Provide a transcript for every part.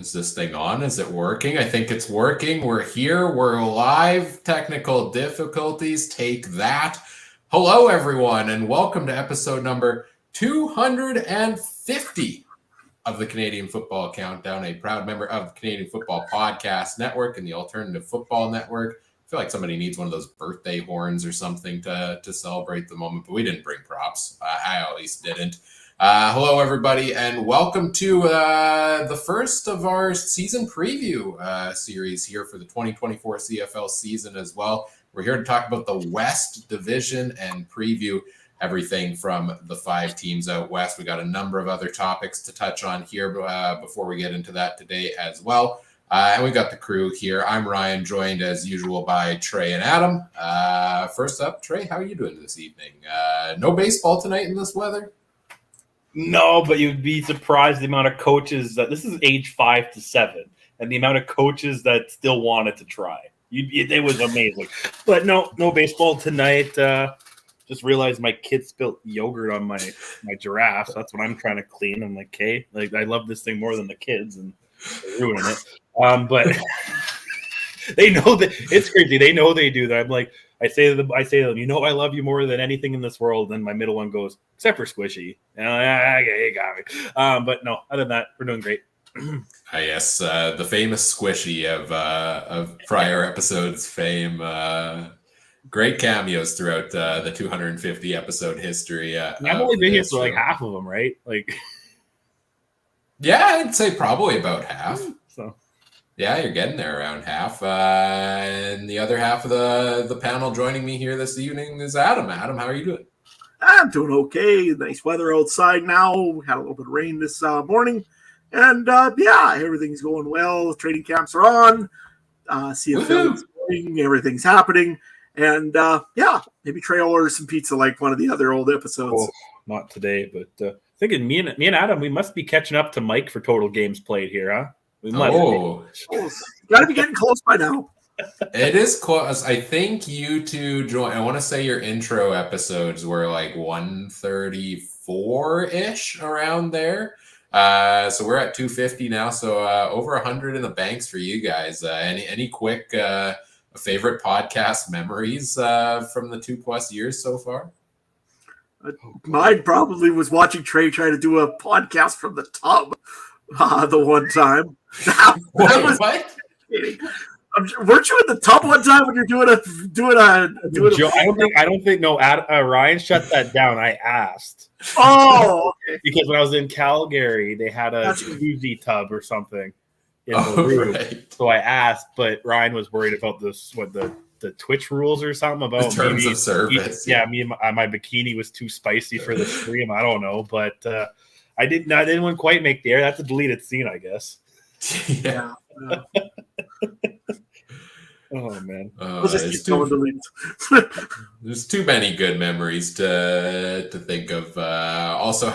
Is this thing on? Is it working? I think it's working. We're here. We're live. Technical difficulties. Take that. Hello, everyone, and welcome to episode number 250 of the Canadian Football Countdown, a proud member of the Canadian Football Podcast Network and the Alternative Football Network. I feel like somebody needs one of those birthday horns or something to celebrate the moment, but we didn't bring props. I at least didn't. Hello, everybody, and welcome to the first of our season preview series here for the 2024 CFL season as well. We're here to talk about the West Division and preview everything from the 5 teams out west. We got a number of other topics to touch on here before we get into that today as well. And we got the crew here. I'm Ryan, joined as usual by Trey and Adam. First up, Trey, how are you doing this evening? No baseball tonight in this weather? No, but you'd be surprised the amount of coaches that this is age 5 to 7, and the amount of coaches that still wanted to try. It was amazing. But no baseball tonight. Just realized my kid spilled yogurt on my giraffe. So that's what I'm trying to clean. I'm like, hey, like I love this thing more than the kids, and they're ruining it. But they know that it's crazy. They know they do that. I'm like, I say to them, you know, I love you more than anything in this world. And my middle one goes, except for Squishy. And I'm like, okay, you got me. But no, other than that, we're doing great. Yes, the famous Squishy of prior episodes fame. Great cameos throughout the 250 episode history. I've only been here for like half of them, right? Like, yeah, I'd say probably about half. So. Yeah, you're getting there around half. And the other half of the panel joining me here this evening is Adam. Adam, how are you doing? I'm doing okay. Nice weather outside now. We had a little bit of rain this morning. And, yeah, everything's going well. Training camps are on. CFL is going. Everything's happening. And, yeah, maybe Trey will order some pizza like one of the other old episodes. Oh, not today, but thinking me and Adam, we must be catching up to Mike for total games played here, huh? We must. Got to be getting close by now. It is close. I think you two joined. I want to say your intro episodes were like 134-ish around there. So we're at 250 now. So over 100 in the banks for you guys. Any quick favorite podcast memories from the 2+ years so far? Mine probably was watching Trey try to do a podcast from the tub the one time. What? Weren't you in the tub one time when you're doing a I don't think Ryan shut that down. I asked. Oh, okay. Because when I was in Calgary, they had a jacuzzi tub or something in the room. Right. So I asked, but Ryan was worried about the Twitch rules or something about the terms of service. Yeah, my bikini was too spicy for the stream. I don't know, but I didn't quite make the air. That's a deleted scene, I guess. Yeah. Oh man, there's too many good memories to think of. Also,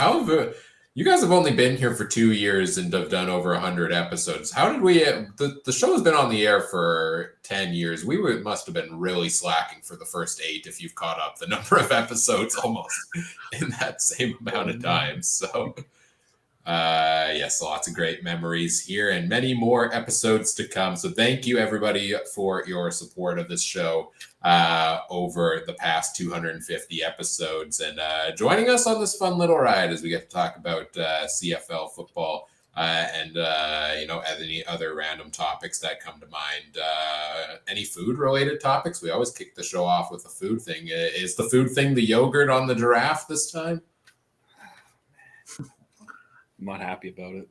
you guys have only been here for 2 years and have done over 100 episodes. How did we? The show has been on the air for 10 years. We must have been really slacking for the first 8 if you've caught up the number of episodes almost in that same amount of time. So. Yes, lots of great memories here and many more episodes to come. So thank you everybody for your support of this show over the past 250 episodes and joining us on this fun little ride as we get to talk about CFL football and any other random topics that come to mind. Any food related topics? We always kick the show off with a food thing. Is the food thing the yogurt on the giraffe this time? I'm not happy about it.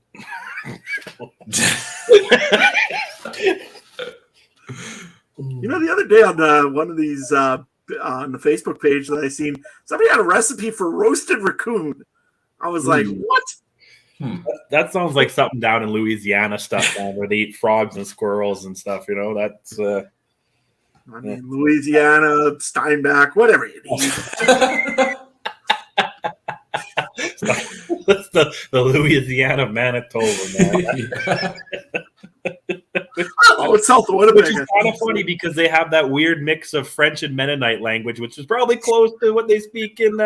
You know, the other day on one of these on the Facebook page that I seen, somebody had a recipe for roasted raccoon. I was like, what? That sounds like something down in Louisiana stuff down where they eat frogs and squirrels and stuff. You know, that's. Louisiana, Steinbach, whatever you need. That's the Louisiana Manitoba, man. It's south of Winnipeg. Which is kind of funny because they have that weird mix of French and Mennonite language, which is probably close to what they speak in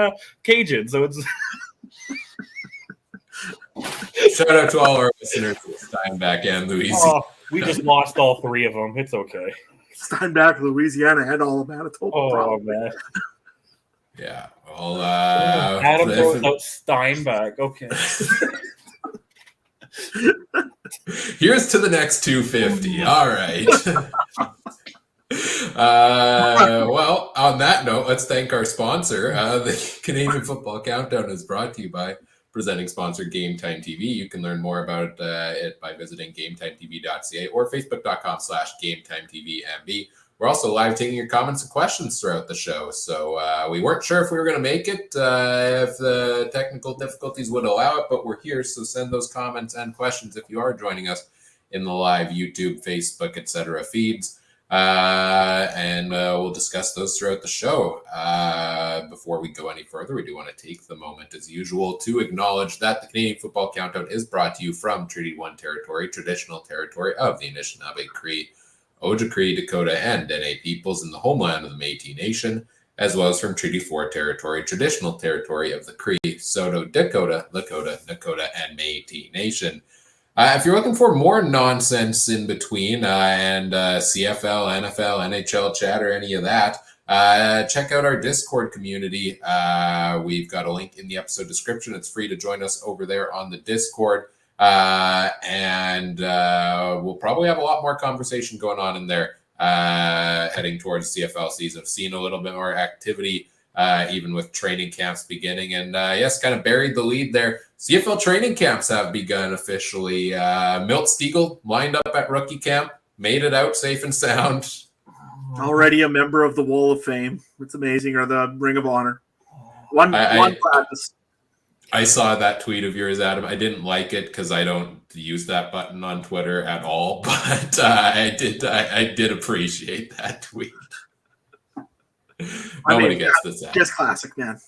Cajun. So it's Shout out to all our listeners in Steinbach and Louisiana. Oh, we just lost all three of them. It's okay. Steinbach, Louisiana, and all of Manitoba. Oh, probably. man. Yeah. Well, Adam throws out Steinbach. Okay. Here's to the next 250. All right. Well, on that note, let's thank our sponsor. The Canadian Football Countdown is brought to you by presenting sponsor Game Time TV. You can learn more about it by visiting GameTimeTV.ca or Facebook.com/GameTimeTVMB. We're also live taking your comments and questions throughout the show. So we weren't sure if we were going to make it, if the technical difficulties would allow it, but we're here. So send those comments and questions if you are joining us in the live YouTube, Facebook, etc. feeds. And we'll discuss those throughout the show. Before we go any further, we do want to take the moment, as usual, to acknowledge that the Canadian Football Countdown is brought to you from Treaty 1 territory, traditional territory of the Anishinaabe, Cree, Ojibwe, Dakota, and Dene peoples in the homeland of the Métis Nation, as well as from Treaty 4 territory, traditional territory of the Cree, Saulteaux, Dakota, Lakota, Nakota, and Métis Nation. If you're looking for more nonsense in between and CFL, NFL, NHL chat, or any of that, check out our Discord community. We've got a link in the episode description. It's free to join us over there on the Discord. And we'll probably have a lot more conversation going on in there heading towards CFL season. I've seen a little bit more activity even with training camps beginning. And yes, kind of buried the lead there. CFL training camps have begun officially. Milt Stegall lined up at rookie camp, made it out safe and sound. Already a member of the Wall of Fame. It's amazing. Or the Ring of Honor. One practice. I saw that tweet of yours, Adam. I didn't like it because I don't use that button on Twitter at all, but I did appreciate that tweet. Nobody gets this out. Just classic, man.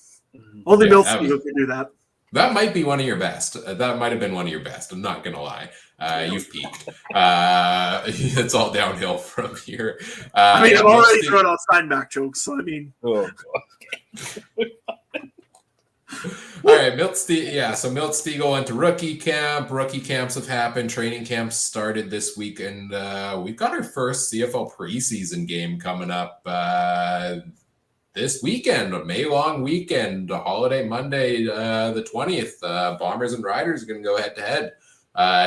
Only Milt Stegall can do that. That might be one of your best. That might have been one of your best. I'm not going to lie. You've peaked. It's all downhill from here. I've already thrown out Steinbach jokes, so Oh, God. All right, Milt Stegall went to rookie camp. Rookie camps have happened. Training camps started this week, and we've got our first CFL preseason game coming up this weekend, a May-long weekend, a holiday Monday, the 20th. Bombers and Riders are going to go head-to-head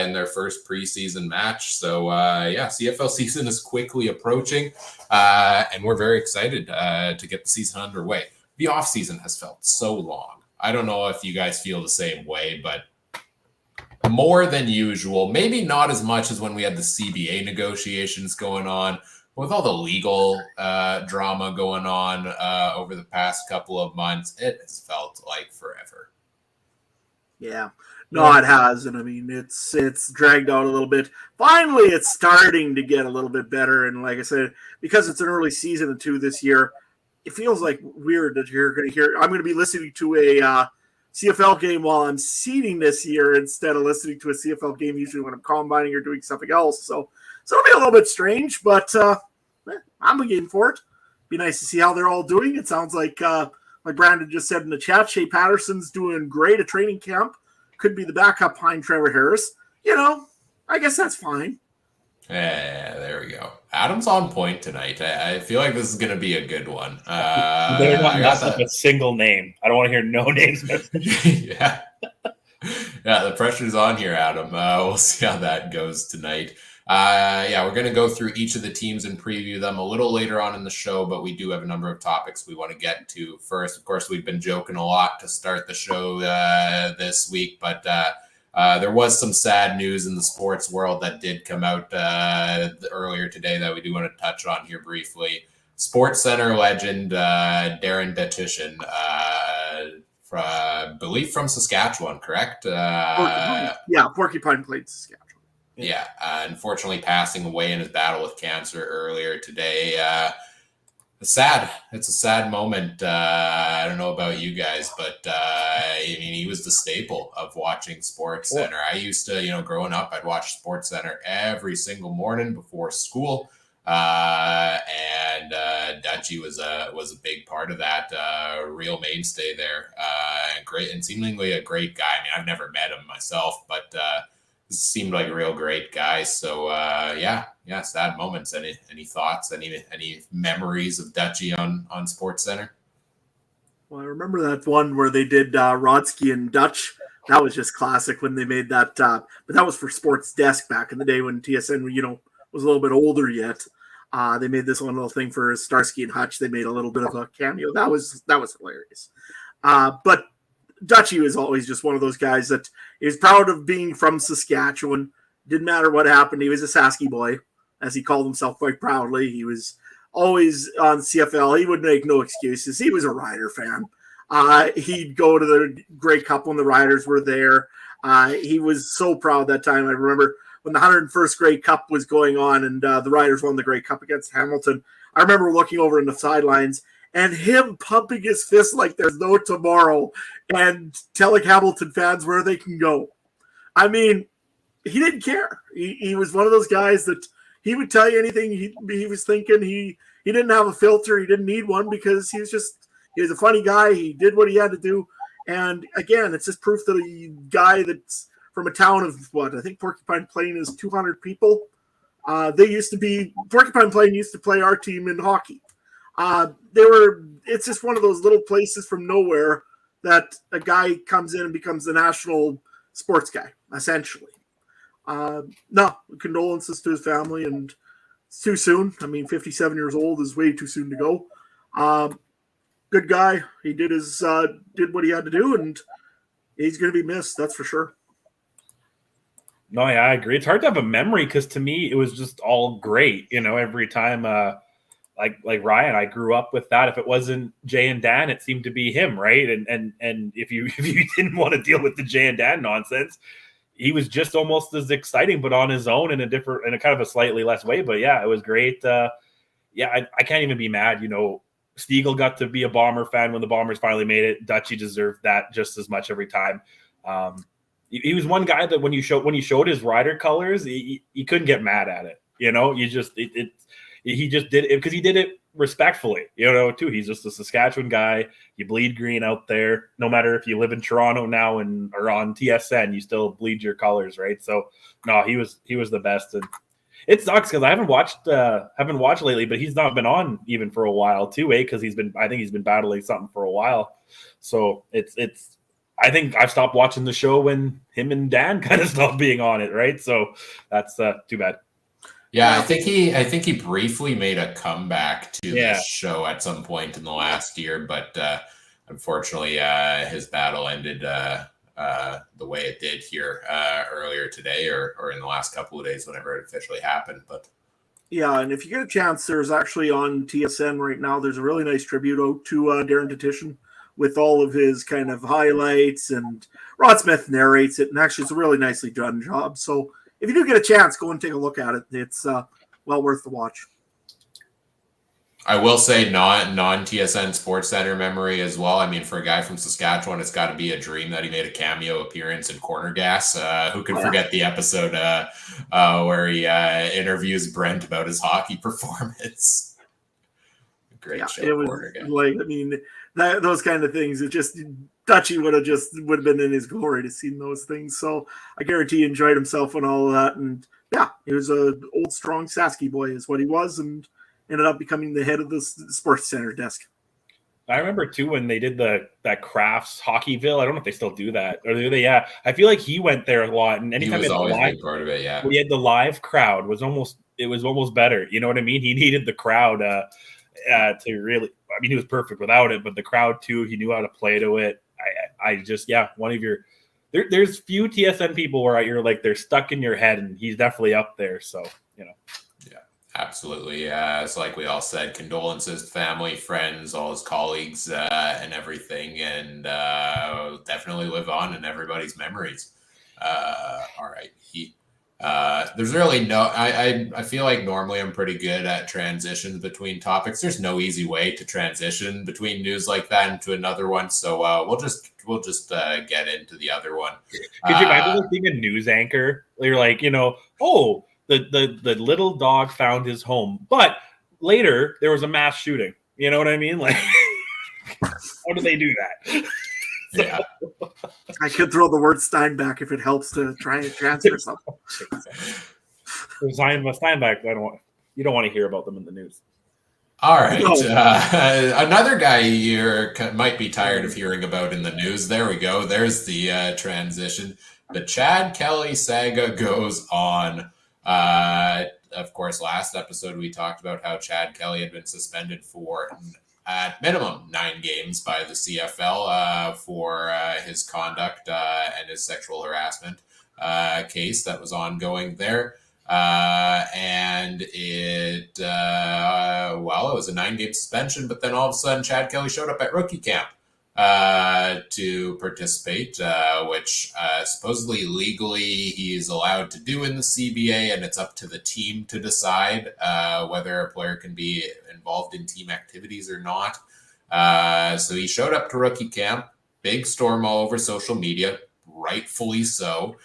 in their first preseason match. So, CFL season is quickly approaching, and we're very excited to get the season underway. The off-season has felt so long. I don't know if you guys feel the same way, but more than usual. Maybe not as much as when we had the CBA negotiations going on. With all the legal drama going on over the past couple of months, it has felt like forever. Yeah. No, it has. And it's dragged out a little bit. Finally, it's starting to get a little bit better. And like I said, because it's an early season or two this year, it feels like weird that you're going to hear. I'm going to be listening to a CFL game while I'm seeding this year instead of listening to a CFL game usually when I'm combining or doing something else. So it'll be a little bit strange, but I'm game for it. Be nice to see how they're all doing. It sounds like Brandon just said in the chat, Shea Patterson's doing great at training camp. Could be the backup behind Trevor Harris. I guess that's fine. Yeah, there we go. Adam's on point tonight. I feel like this is going to be a good one. You better not mess up a single name. I don't want to hear no names. Yeah, the pressure's on here, Adam. We'll see how that goes tonight. We're going to go through each of the teams and preview them a little later on in the show, but we do have a number of topics we want to get to first. Of course, we've been joking a lot to start the show this week, but there was some sad news in the sports world that did come out earlier today that we do want to touch on here briefly. Sports Center legend Darren Dutchyshen, I believe from Saskatchewan, correct? Porcupine played Saskatchewan. Yeah, unfortunately passing away in his battle with cancer earlier today. It's sad. It's a sad moment. I don't know about you guys, but he was the staple of watching Sports Center. I used to, growing up, I'd watch Sports Center every single morning before school. And and Dutchy was a big part of that, real mainstay there. Great and seemingly a great guy. I mean, I've never met him myself, but seemed like a real great guy. So sad moments. Any thoughts? Any memories of Dutchy on SportsCenter? Well, I remember that one where they did Rodsky and Dutch. That was just classic when they made that. But that was for Sports Desk back in the day when TSN, was a little bit older yet. They made this one little thing for Starsky and Hutch. They made a little bit of a cameo. That was hilarious. But Dutchy was always just one of those guys that is proud of being from Saskatchewan. Didn't matter what happened. He was a Sasky boy, as he called himself quite proudly. He was always on CFL. He would make no excuses. He was a Rider fan. He'd go to the Grey Cup when the Riders were there. He was so proud that time. I remember when the 101st Grey Cup was going on and the Riders won the Grey Cup against Hamilton. I remember looking over in the sidelines and him pumping his fist like there's no tomorrow and telling Hamilton fans where they can go. I mean, he didn't care. He was one of those guys that he would tell you anything he was thinking. He didn't have a filter. He didn't need one because he was a funny guy. He did what he had to do. And again, it's just proof that a guy that's from a town of I think Porcupine Plain is 200 people. Porcupine Plain used to play our team in hockey. It's just one of those little places from nowhere that a guy comes in and becomes the national sports guy, essentially. No, condolences to his family, and it's too soon. I mean, 57 years old is way too soon to go. Good guy. He did what he had to do, and he's going to be missed. That's for sure. No, yeah, I agree. It's hard to have a memory because to me it was just all great. Every time, like Ryan, I grew up with that. If it wasn't Jay and Dan, it seemed to be him, right? And if you didn't want to deal with the Jay and Dan nonsense, he was just almost as exciting, but on his own in a kind of a slightly less way. But yeah, it was great. I can't even be mad. Stiegel got to be a Bomber fan when the Bombers finally made it. Dutchy deserved that just as much every time. He was one guy that when you showed his Rider colors, he couldn't get mad at it. He just did it because he did it respectfully, too. He's just a Saskatchewan guy. You bleed green out there. No matter if you live in Toronto now and are on TSN, you still bleed your colors, right? So no, he was the best. And it sucks because I haven't watched lately, but he's not been on even for a while too, because I think he's been battling something for a while. So I think I've stopped watching the show when him and Dan kind of stopped being on it, right? So that's too bad. Yeah, I think he briefly made a comeback to the show at some point in the last year, but unfortunately, his battle ended the way it did here earlier today, or in the last couple of days, whenever it officially happened. But yeah, and if you get a chance, there's actually on TSN right now. There's a really nice tribute out to Darren Dutchyshen with all of his kind of highlights, and Rod Smith narrates it, and actually it's a really nicely done job. So if you do get a chance, go and take a look at it. It's well worth the watch. I will say non-TSN SportsCenter memory as well. I mean, for a guy from Saskatchewan, it's got to be a dream that he made a cameo appearance in Corner Gas. Who can forget the episode where he interviews Brent about his hockey performance? Great show. It was those kind of things. It just Dutchy would have been in his glory to see those things. So I guarantee he enjoyed himself and all of that. And yeah, he was a old strong Sasky boy is what he was, and ended up becoming the head of the SportsCenter desk. I remember too when they did that Crafts Hockeyville. I don't know if they still do that, or do they? Yeah, I feel like he went there a lot, and anytime he was always a big part of it. Yeah, we had the live crowd was almost better. You know what I mean? He needed the crowd to really. I mean, he was perfect without it, but the crowd too. He knew how to play to it. One of your. There's few TSN people where you're like they're stuck in your head, and he's definitely up there. So Yeah, absolutely. It's like we all said, condolences to family, friends, all his colleagues, and everything, and definitely live on in everybody's memories. All right. There's really no, I feel like normally I'm pretty good at transitions between topics. There's no easy way to transition between news like that into another one. So we'll just get into the other one. Could you imagine being a news anchor? You're like, the little dog found his home, but later there was a mass shooting. You know what I mean? Like, how do they do that? Yeah. I could throw the word Steinbeck if it helps to try and transfer something. Steinbeck, you don't want to hear about them in the news. All right. No. Another guy you might be tired of hearing about in the news. There we go. There's the transition. The Chad Kelly saga goes on. Of course, last episode we talked about how Chad Kelly had been suspended for at minimum 9 games by the CFL for his conduct and his sexual harassment case that was ongoing there. And it was a 9-game suspension, but then all of a sudden Chad Kelly showed up at rookie camp to participate, which supposedly legally he's allowed to do in the CBA, and it's up to the team to decide whether a player can be involved in team activities or not. So he showed up to rookie camp, big storm all over social media, rightfully so.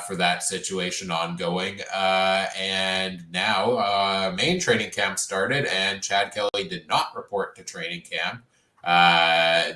For that situation ongoing. And now main training camp started, and Chad Kelly did not report to training camp.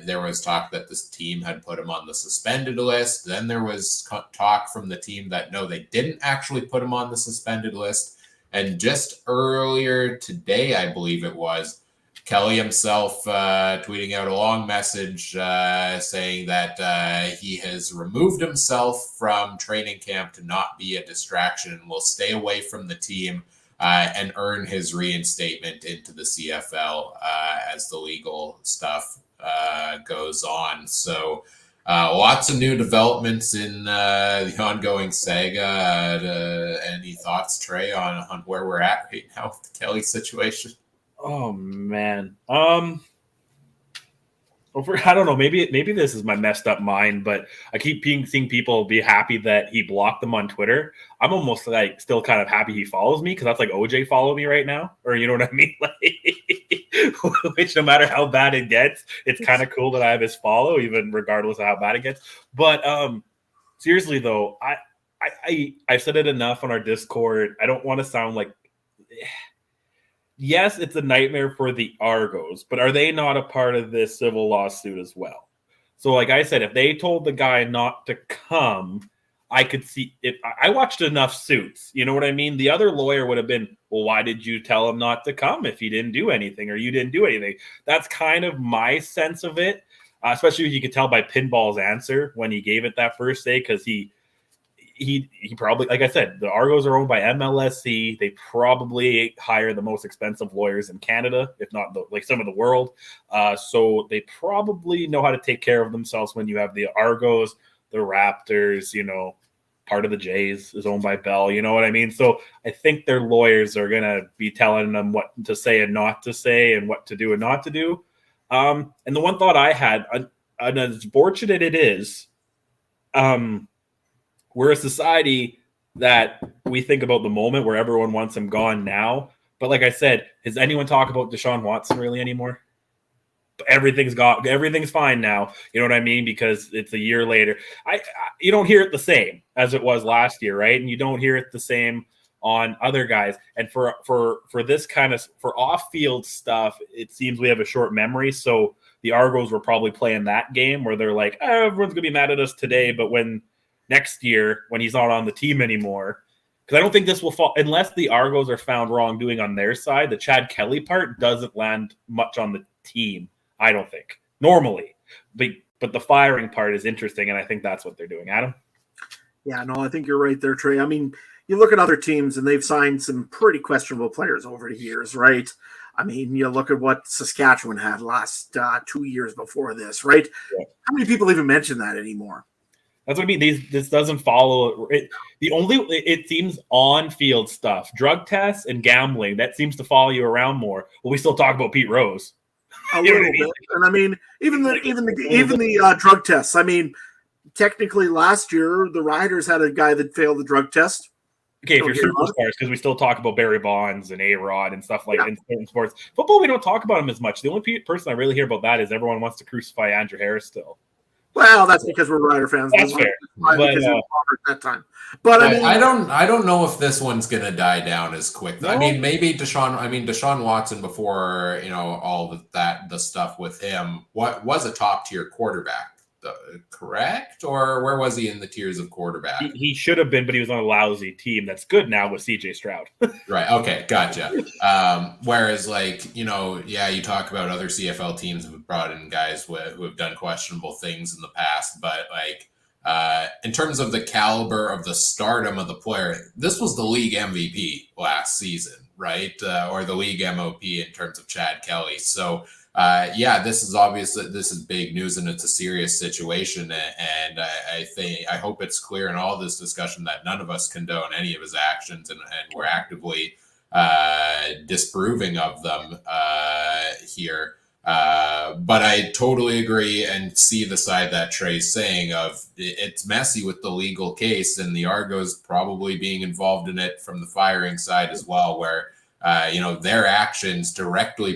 There was talk that this team had put him on the suspended list. Then there was talk from the team that no, they didn't actually put him on the suspended list. And just earlier today, I believe it was, Kelly himself tweeting out a long message saying that he has removed himself from training camp to not be a distraction and will stay away from the team and earn his reinstatement into the CFL as the legal stuff goes on. So lots of new developments in the ongoing saga. Any thoughts, Trey, on where we're at right now with the Kelly situation? Oh man. I don't know. Maybe this is my messed up mind, but I keep seeing people be happy that he blocked them on Twitter. I'm almost like still kind of happy he follows me because that's like OJ follow me right now, or you know what I mean? Like, which no matter how bad it gets, it's kind of cool that I have his follow, even regardless of how bad it gets. But seriously though, I've said it enough on our Discord. I don't want to sound like. Yes, it's a nightmare for the Argos, but are they not a part of this civil lawsuit as well? So like I said, if they told the guy not to come, I could see it. I watched enough Suits. You know what I mean? The other lawyer would have been, well, why did you tell him not to come if he didn't do anything or you didn't do anything? That's kind of my sense of it, especially if you could tell by Pinball's answer when he gave it that first day, because he probably, like I said, the Argos are owned by MLSC. They probably hire the most expensive lawyers in Canada, if not like some of the world. So they probably know how to take care of themselves when you have the Argos, the Raptors, part of the Jays is owned by Bell. You know what I mean? So I think their lawyers are going to be telling them what to say and not to say and what to do and not to do. And the one thought I had, and as fortunate it is, we're a society that we think about the moment where everyone wants him gone now. But like I said, does anyone talk about Deshaun Watson really anymore? Everything's fine now. You know what I mean? Because it's a year later. You don't hear it the same as it was last year, right? And you don't hear it the same on other guys. And for this kind of for off-field stuff, it seems we have a short memory. So the Argos were probably playing that game where they're like, everyone's gonna be mad at us today, but when next year, when he's not on the team anymore, because I don't think this will fall unless the Argos are found wrongdoing on their side. The Chad Kelly part doesn't land much on the team, I don't think, normally. But the firing part is interesting, and I think that's what they're doing. Adam? Yeah, no, I think you're right there, Trey. I mean, you look at other teams, and they've signed some pretty questionable players over the years, right? I mean, you look at what Saskatchewan had last 2 years before this, right? Yeah. How many people even mention that anymore? That's what I mean. This doesn't follow it. It seems on-field stuff, drug tests and gambling, that seems to follow you around more. Well, we still talk about Pete Rose. A little bit, and I mean, even the drug tests. I mean, technically, last year the Riders had a guy that failed the drug test. Okay, if you're superstars, because we still talk about Barry Bonds and A-Rod and stuff like in certain sports. Football, we don't talk about him as much. The only person I really hear about that is everyone wants to crucify Andrew Harris still. Well, that's because we're Rider fans. That's fair. But, because at that time. But I mean, I don't know if this one's gonna die down as quick. No? I mean, maybe Deshaun Watson before all of the stuff with him. What was a top tier quarterback? Correct? Or where was he in the tiers of quarterback? He should have been, but he was on a lousy team that's good now with CJ Stroud. Right. Okay. Gotcha. Whereas, you talk about other CFL teams have brought in guys who have done questionable things in the past, but in terms of the caliber of the stardom of the player, this was the league MVP last season, right? Or the league MOP in terms of Chad Kelly. So, this is big news and it's a serious situation. And I hope it's clear in all this discussion that none of us condone any of his actions and we're actively disproving of them here. But I totally agree and see the side that Trey's saying of it's messy with the legal case and the Argos probably being involved in it from the firing side as well, where their actions could directly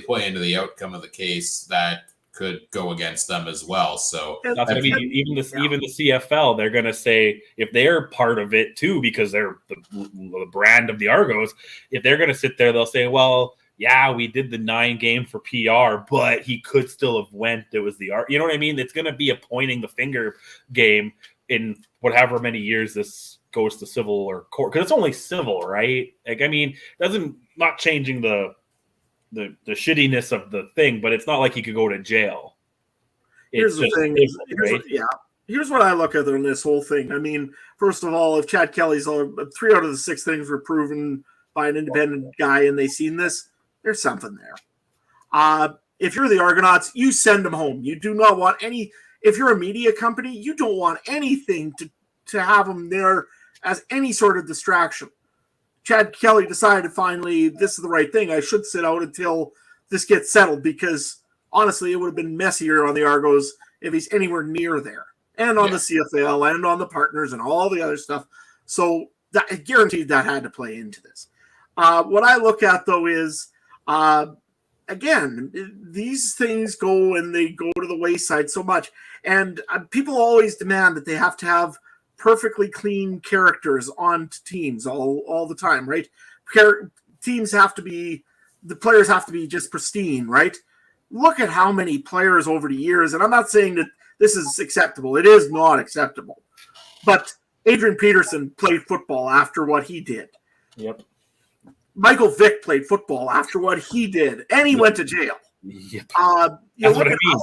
play into the outcome of the case that could go against them as well. So that's what I mean. Even the CFL, they're going to say if they're part of it too, because they're the brand of the Argos. If they're going to sit there, they'll say, "Well, yeah, we did the 9 game for PR, but he could still have went. It was the art." You know what I mean? It's going to be a pointing the finger game in whatever many years this goes to civil or court, because it's only civil, right? Not changing the shittiness of the thing, but it's not like he could go to jail. Here's the thing. Here's what I look at in this whole thing. I mean, first of all, if Chad Kelly's 3 out of the 6 things were proven by an independent guy and they seen this, there's something there. If you're the Argonauts, you send them home. You do not want any. If you're a media company, you don't want anything to have them there as any sort of distraction. Chad Kelly decided finally this is the right thing. I should sit out until this gets settled, because honestly, it would have been messier on the Argos if he's anywhere near there, and on the CFL and on the partners and all the other stuff. So that guaranteed that had to play into this. What I look at though is, again, these things go and they go to the wayside so much, and people always demand that they have to have perfectly clean characters on teams all the time, right? Teams have to be, the players have to be just pristine, right? Look at how many players over the years, and I'm not saying that this is acceptable. It is not acceptable. But Adrian Peterson played football after what he did. Yep. Michael Vick played football after what he did, and he went to jail. Yep. That's what I mean.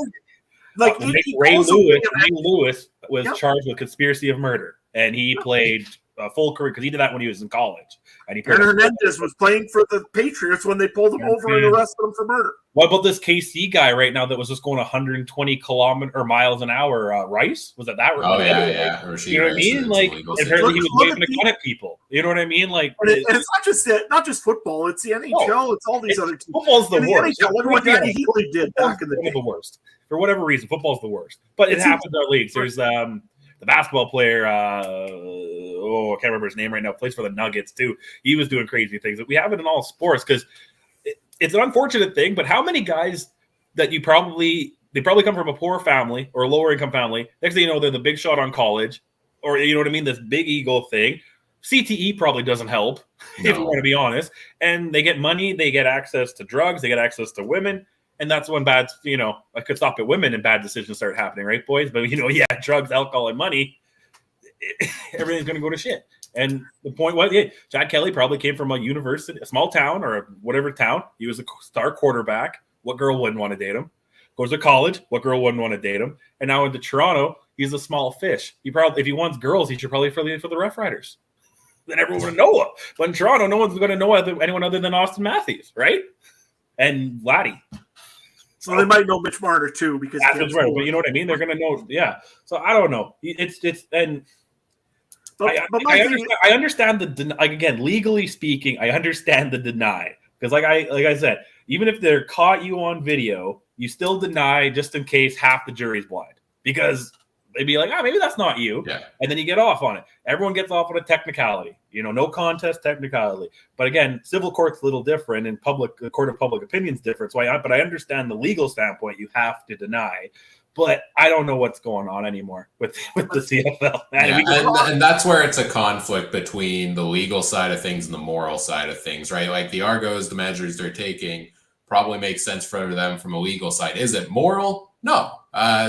Ray Lewis was charged with conspiracy of murder, and he played a full career because he did that when he was in college. And Hernandez was playing for the Patriots when they pulled him over and arrested him for murder. What about this KC guy right now that was just going 120 miles an hour? Rice, was it that? Oh yeah. You know what I mean? Like, apparently he was waving a gun at people. You know what I mean? Like, and it's not just football. It's the NHL. It's all these other teams. Football's the worst. Look what Danny Healy did back in the day. The worst. For whatever reason, football's the worst. But it happens in our leagues. There's the basketball player, I can't remember his name right now, plays for the Nuggets too. He was doing crazy things. We have it in all sports because it's an unfortunate thing, but how many guys that they probably come from a poor family or a lower income family, next thing you know, they're the big shot on college, or you know what I mean, this big ego thing. CTE probably doesn't help, if you want to be honest. And they get money, they get access to drugs, they get access to women. And that's when I could stop at women and bad decisions start happening, right, boys? But, drugs, alcohol, and money, everything's going to go to shit. And the point was, Chad Kelly probably came from a university, a small town or whatever town. He was a star quarterback. What girl wouldn't want to date him? Goes to college. What girl wouldn't want to date him? And now into Toronto, he's a small fish. If he wants girls, he should probably for the Rough Riders. Then everyone would know him. But in Toronto, no one's going to know anyone other than Austin Matthews, right? And Laddie. So they might know Mitch Marner too, because that's right. But you know what I mean? They're going to know. Yeah. So I don't know. I understand again, legally speaking, I understand the deny, because like I said, even if they're caught you on video, you still deny just in case half the jury's blind, because they'd be like, maybe that's not you. Yeah. And then you get off on it. Everyone gets off on a technicality, no contest technicality. But again, civil court's a little different, and the court of public opinion's different. But I understand the legal standpoint, you have to deny. But I don't know what's going on anymore with the CFL. And that's where it's a conflict between the legal side of things and the moral side of things, right? Like the Argos, the measures they're taking probably makes sense for them from a legal side. Is it moral? No.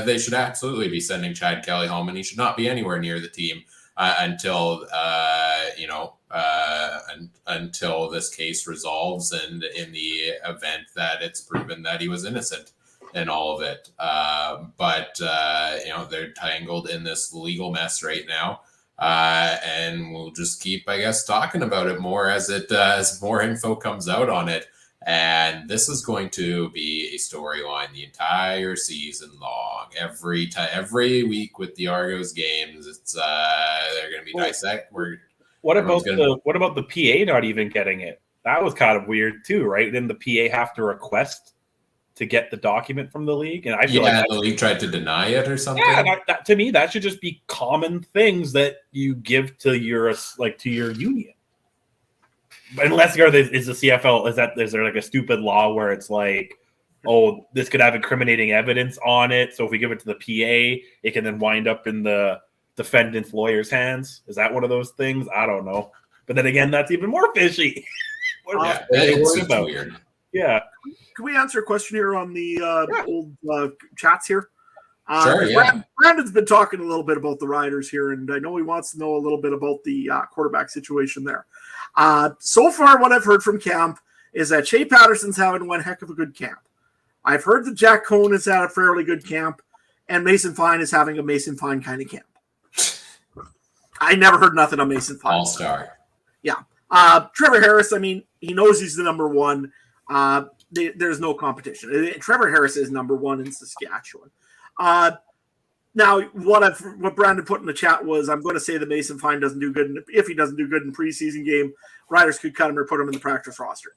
They should absolutely be sending Chad Kelly home, and he should not be anywhere near the team until until this case resolves, and in the event that it's proven that he was innocent in all of it. But they're tangled in this legal mess right now. And we'll just keep, I guess, talking about it more as more info comes out on it. And this is going to be a storyline the entire season long. Every week with the Argos games, it's they're going to be dissect. What about the PA not even getting it? That was kind of weird too, right? Didn't the PA have to request to get the document from the league? And I feel like the league tried to deny it or something. Yeah, that to me, that should just be common things that you give to your union. But unless is the CFL, is there like a stupid law where it's like, oh, this could have incriminating evidence on it, so if we give it to the PA, it can then wind up in the defendant's lawyer's hands? Is that one of those things? I don't know. But then again, that's even more fishy. It's weird. Yeah. Can we answer a question here on the old chats here? Sure, yeah. Brandon's been talking a little bit about the Riders here, and I know he wants to know a little bit about the quarterback situation there. So far, what I've heard from camp is that Shea Patterson's having one heck of a good camp. I've heard that Jack Cohn has had a fairly good camp, and Mason Fine is having a Mason Fine kind of camp. I never heard nothing on Mason Fine. All-star. Yeah. Trevor Harris, I mean, he knows he's the number one. There's no competition. Trevor Harris is number one in Saskatchewan. Now, what Brandon put in the chat was, I'm going to say that Mason Fine doesn't do good. If he doesn't do good in preseason game, Riders could cut him or put him in the practice roster.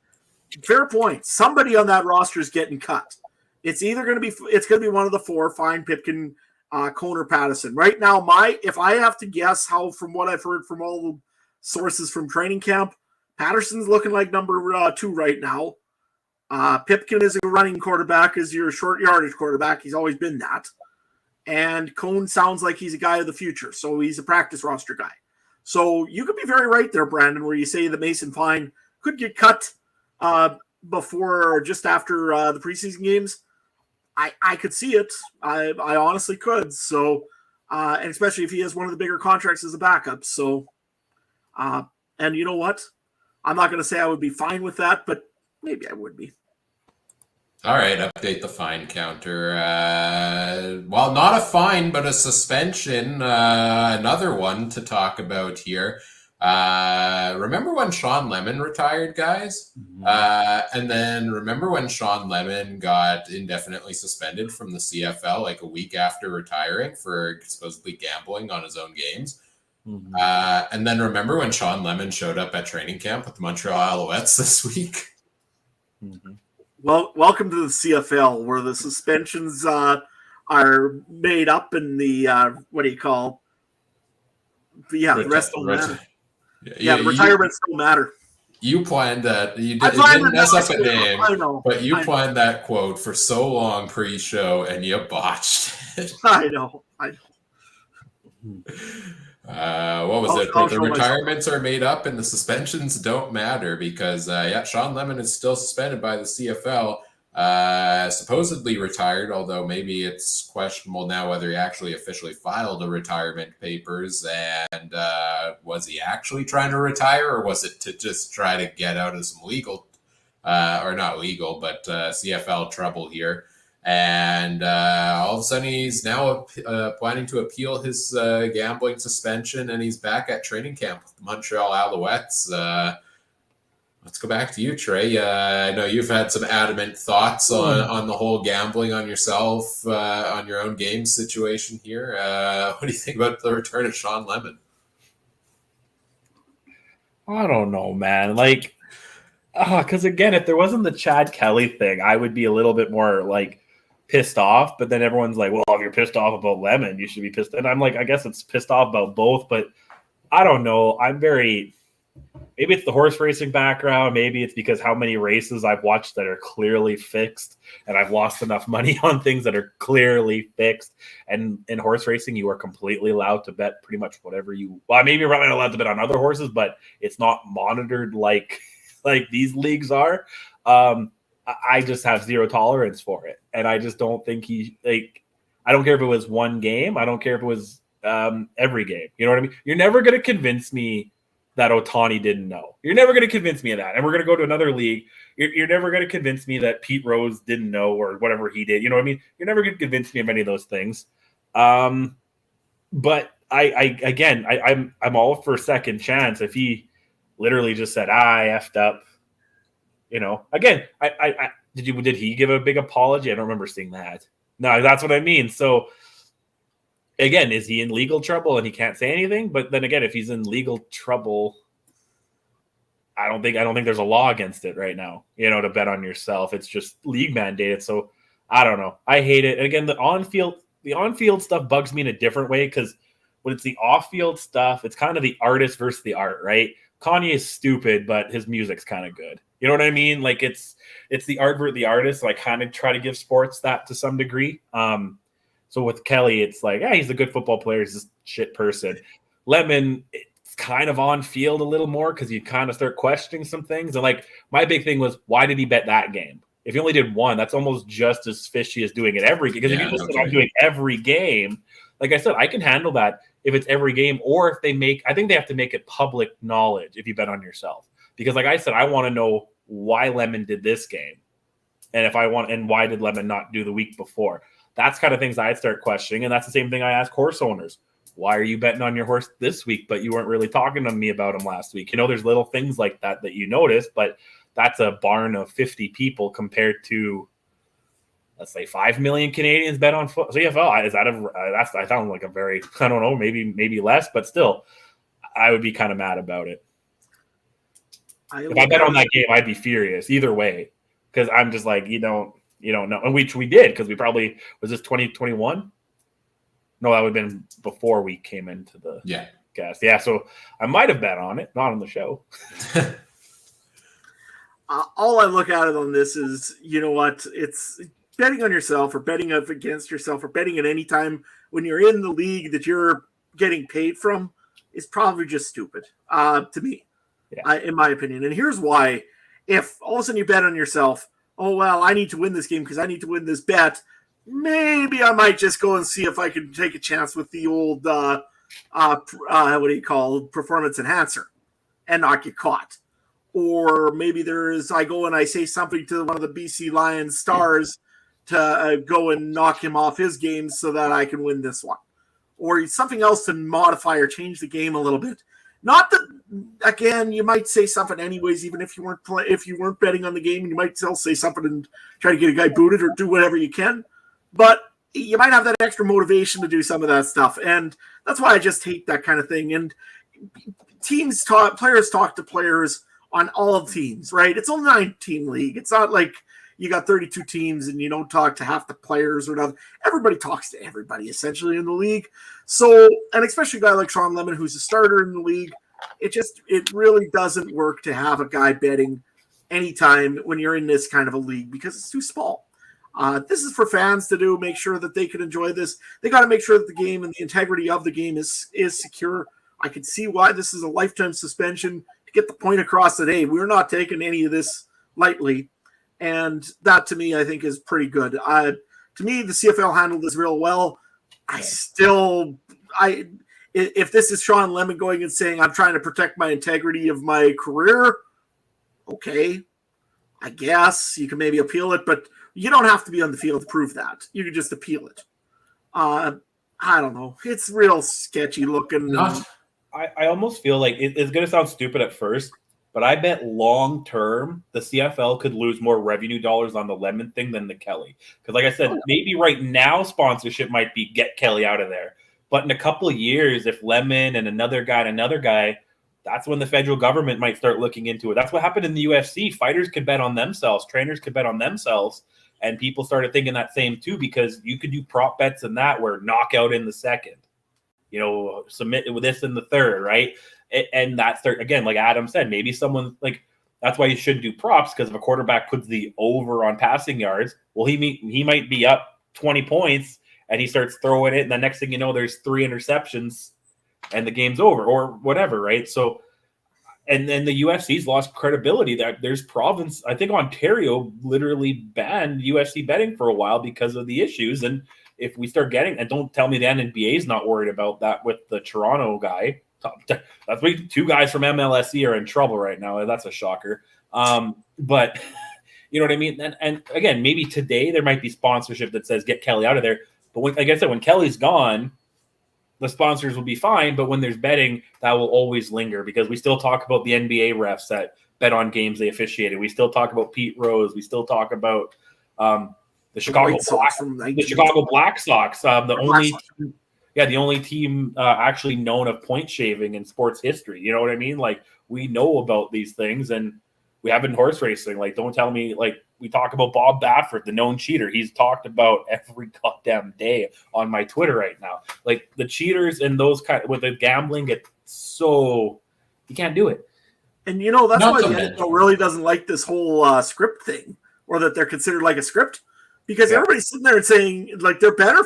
Fair point. Somebody on that roster is getting cut. It's going to be one of the four: Fine, Pipkin, Cohn, or Patterson. Right now, if I have to guess from what I've heard from all the sources from training camp, Patterson's looking like number 2 right now. Pipkin is a running quarterback, is your short yardage quarterback. He's always been that. And Cohn sounds like he's a guy of the future, so he's a practice roster guy. So you could be very right there, Brandon, where you say that Mason Fine could get cut before or just after the preseason games. I could see it. I honestly could. So, and especially if he has one of the bigger contracts as a backup. So, and you know what? I'm not going to say I would be fine with that, but maybe I would be. All right, update the fine counter. Well, not a fine, but a suspension. Another one to talk about here. Remember when Shawn Lemon retired, guys? Mm-hmm. And then remember when Shawn Lemon got indefinitely suspended from the CFL like a week after retiring for supposedly gambling on his own games? Mm-hmm. And then remember when Shawn Lemon showed up at training camp with the Montreal Alouettes this week? Mm-hmm. Well, welcome to the CFL, where the suspensions are made up and the what do you call? The rest don't matter. The retirements don't matter. You planned that. You didn't mess up a name, but you planned that quote for so long pre-show, and you botched it. I know. What was it? The retirements are made up and the suspensions don't matter because, Shawn Lemon is still suspended by the CFL, supposedly retired, although maybe it's questionable now whether he actually officially filed the retirement papers. And was he actually trying to retire, or was it to just try to get out of some legal, or not legal, but CFL trouble here? And all of a sudden, he's now planning to appeal his gambling suspension, and he's back at training camp with the Montreal Alouettes. Let's go back to you, Trey. I know you've had some adamant thoughts on the whole gambling on yourself, on your own game situation here. What do you think about the return of Shawn Lemon? I don't know, man. Because again, if there wasn't the Chad Kelly thing, I would be a little bit more pissed off, but then everyone's like, well, if you're pissed off about Lemon, you should be pissed. And I'm like, I guess it's pissed off about both, but I don't know. I'm very maybe it's the horse racing background. Maybe it's because how many races I've watched that are clearly fixed, and I've lost enough money on things that are clearly fixed. And in horse racing, you are completely allowed to bet pretty much whatever you. Well, maybe you're probably not allowed to bet on other horses, but it's not monitored like these leagues are. I just have zero tolerance for it, and I just don't think I don't care if it was one game. I don't care if it was every game. You know what I mean? You're never going to convince me that Ohtani didn't know. You're never going to convince me of that. And we're going to go to another league. You're never going to convince me that Pete Rose didn't know or whatever he did. You know what I mean? You're never going to convince me of any of those things. But I'm all for second chance. If he literally just said, I effed up, again, did he give a big apology? I don't remember seeing that. No, that's what I mean. So again, is he in legal trouble and he can't say anything? But then again, if he's in legal trouble, I don't think there's a law against it right now, to bet on yourself. It's just league mandated. So I don't know. I hate it. And again, the on-field stuff bugs me in a different way, because when it's the off-field stuff, it's kind of the artist versus the art, right? Kanye is stupid, but his music's kind of good. You know what I mean? Like it's the art versus the artist. So I kind of try to give sports that to some degree. So with Kelly, it's like, he's a good football player. He's just a shit person. Lemon, it's kind of on field a little more because you kind of start questioning some things. And like my big thing was, why did he bet that game? If he only did one, that's almost just as fishy as doing it every game. Because if you just said I'm doing every game, like I said, I can handle that if it's every game, or if I think they have to make it public knowledge if you bet on yourself. Because like I said, I want to know why Lemon did this game. And why did Lemon not do the week before? That's kind of things I'd start questioning. And that's the same thing I ask horse owners. Why are you betting on your horse this week, but you weren't really talking to me about him last week? There's little things like that you notice, but that's a barn of 50 people compared to, let's say, 5 million Canadians bet on CFL. Is that I sound like a very, I don't know, maybe less, but still, I would be kind of mad about it. If I bet on that game, I'd be furious either way, because I'm just like, you don't know, and which we did, because we probably, was this 2021? No, that would have been before we came into the cast. Yeah, so I might have bet on it, not on the show. All I look at it on this is, it's betting on yourself or betting against yourself or betting at any time when you're in the league that you're getting paid from is probably just stupid to me, in my opinion. And here's why. If all of a sudden you bet on yourself, oh, well, I need to win this game because I need to win this bet, maybe I might just go and see if I can take a chance with the old, performance enhancer and not get caught. Or maybe I go and I say something to one of the BC Lions stars to go and knock him off his game so that I can win this one. Or something else to modify or change the game a little bit. Not that, again, you might say something anyways, even if you weren't betting on the game, you might still say something and try to get a guy booted or do whatever you can. But you might have that extra motivation to do some of that stuff. And that's why I just hate that kind of thing. And players talk to players on all teams, right? It's a 9-team league. It's not like you got 32 teams and you don't talk to half the players or nothing. Everybody talks to everybody essentially in the league. So, and especially a guy like Shawn Lemon, who's a starter in the league, it really doesn't work to have a guy betting anytime when you're in this kind of a league because it's too small. This is for fans to do, make sure that they can enjoy this. They got to make sure that the game and the integrity of the game is secure. I can see why this is a lifetime suspension to get the point across that, hey, we're not taking any of this lightly. And that, to me, I think is pretty good. To me, the CFL handled this real well. If this is Shawn Lemon going and saying, I'm trying to protect my integrity of my career, okay, I guess you can maybe appeal it, but you don't have to be on the field to prove that. You can just appeal it. I don't know. It's real sketchy looking. I almost feel like it's going to sound stupid at first, but I bet long term the CFL could lose more revenue dollars on the Lemon thing than the Kelly. Because like I said, maybe right now sponsorship might be get Kelly out of there. But in a couple of years, if Lemon and another guy, that's when the federal government might start looking into it. That's what happened in the UFC. Fighters could bet on themselves. Trainers could bet on themselves. And people started thinking that same too, because you could do prop bets in that where knockout in the second, submit with this in the third, right? And that start again, like Adam said, maybe someone like that's why you shouldn't do props, because if a quarterback puts the over on passing yards, well, he might be up 20 points and he starts throwing it, and the next thing you know, there's 3 interceptions and the game's over or whatever, right? So, and then the UFC's lost credibility. That there's province, I think Ontario literally banned UFC betting for a while because of the issues. And if we start getting, and don't tell me the NBA is not worried about that with the Toronto guy. That's why 2 guys from MLSE are in trouble right now. That's a shocker. But you know what I mean? And again, maybe today there might be sponsorship that says get Kelly out of there. But like I said, when Kelly's gone, the sponsors will be fine. But when there's betting, that will always linger, because we still talk about the NBA refs that bet on games they officiated. We still talk about Pete Rose. We still talk about the Chicago Black Sox. The only team actually known of point shaving in sports history. You know what I mean? Like, we know about these things, and we have in horse racing. Like, don't tell me, like, we talk about Bob Baffert, the known cheater. He's talked about every goddamn day on my Twitter right now. Like, the cheaters and those with the gambling get so you can't do it. And that's why the NFL really doesn't like this whole script thing, or that they're considered like a script, because everybody's sitting there and saying, like, their better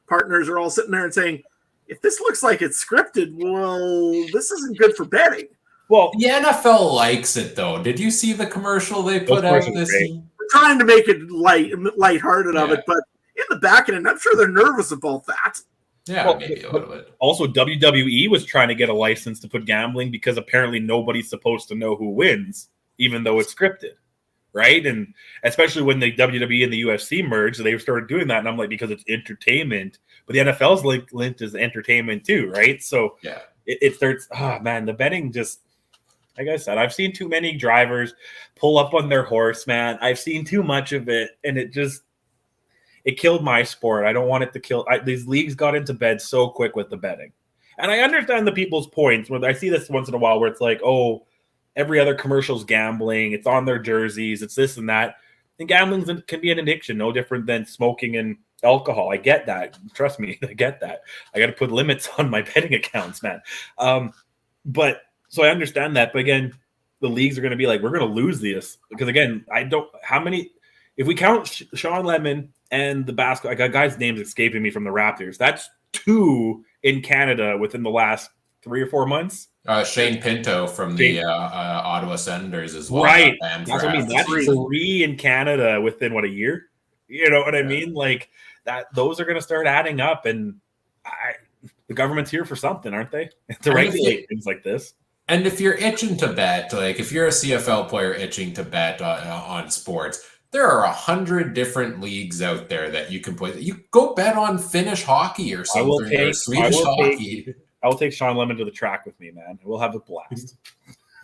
partners are all sitting there and saying, if this looks like it's scripted, well, this isn't good for betting. Well, the NFL likes it, though. Did you see the commercial they put out this year? They're trying to make it lighthearted of it, but in the back end, I'm sure they're nervous about that. Yeah, maybe a little bit. Also, WWE was trying to get a license to put gambling because apparently nobody's supposed to know who wins, even though it's scripted, right? And especially when the WWE and the UFC merged, they started doing that, and I'm like, because it's entertainment. But the NFL's linked as entertainment too, right? So it starts, the betting just, like I said, I've seen too many drivers pull up on their horse, man. I've seen too much of it, and it killed my sport. I don't want it to kill. These leagues got into bed so quick with the betting. And I understand the people's points. Where I see this once in a while where it's like, oh, every other commercial's gambling. It's on their jerseys. It's this and that. And gambling can be an addiction, no different than smoking and alcohol. I get that. Trust me, I get that. I got to put limits on my betting accounts, man. But so I understand that. But again, the leagues are going to be like, we're going to lose this. Because again, if we count Shawn Lemon and the basketball, like, a guy's name's escaping me from the Raptors, that's 2 in Canada within the last 3 or 4 months. Shane Pinto from the Ottawa Senators as well. Right. That's what I mean. That's 3 in Canada within, a year? You know what I mean? Like, that. Those are going to start adding up, and the government's here for something, aren't they? To regulate things like this. And if you're itching to bet, like if you're a CFL player itching to bet on sports, there are 100 different leagues out there that you can play. You go bet on Finnish hockey or something, or Swedish hockey. I will take Shawn Lemon to the track with me, man. We'll have a blast.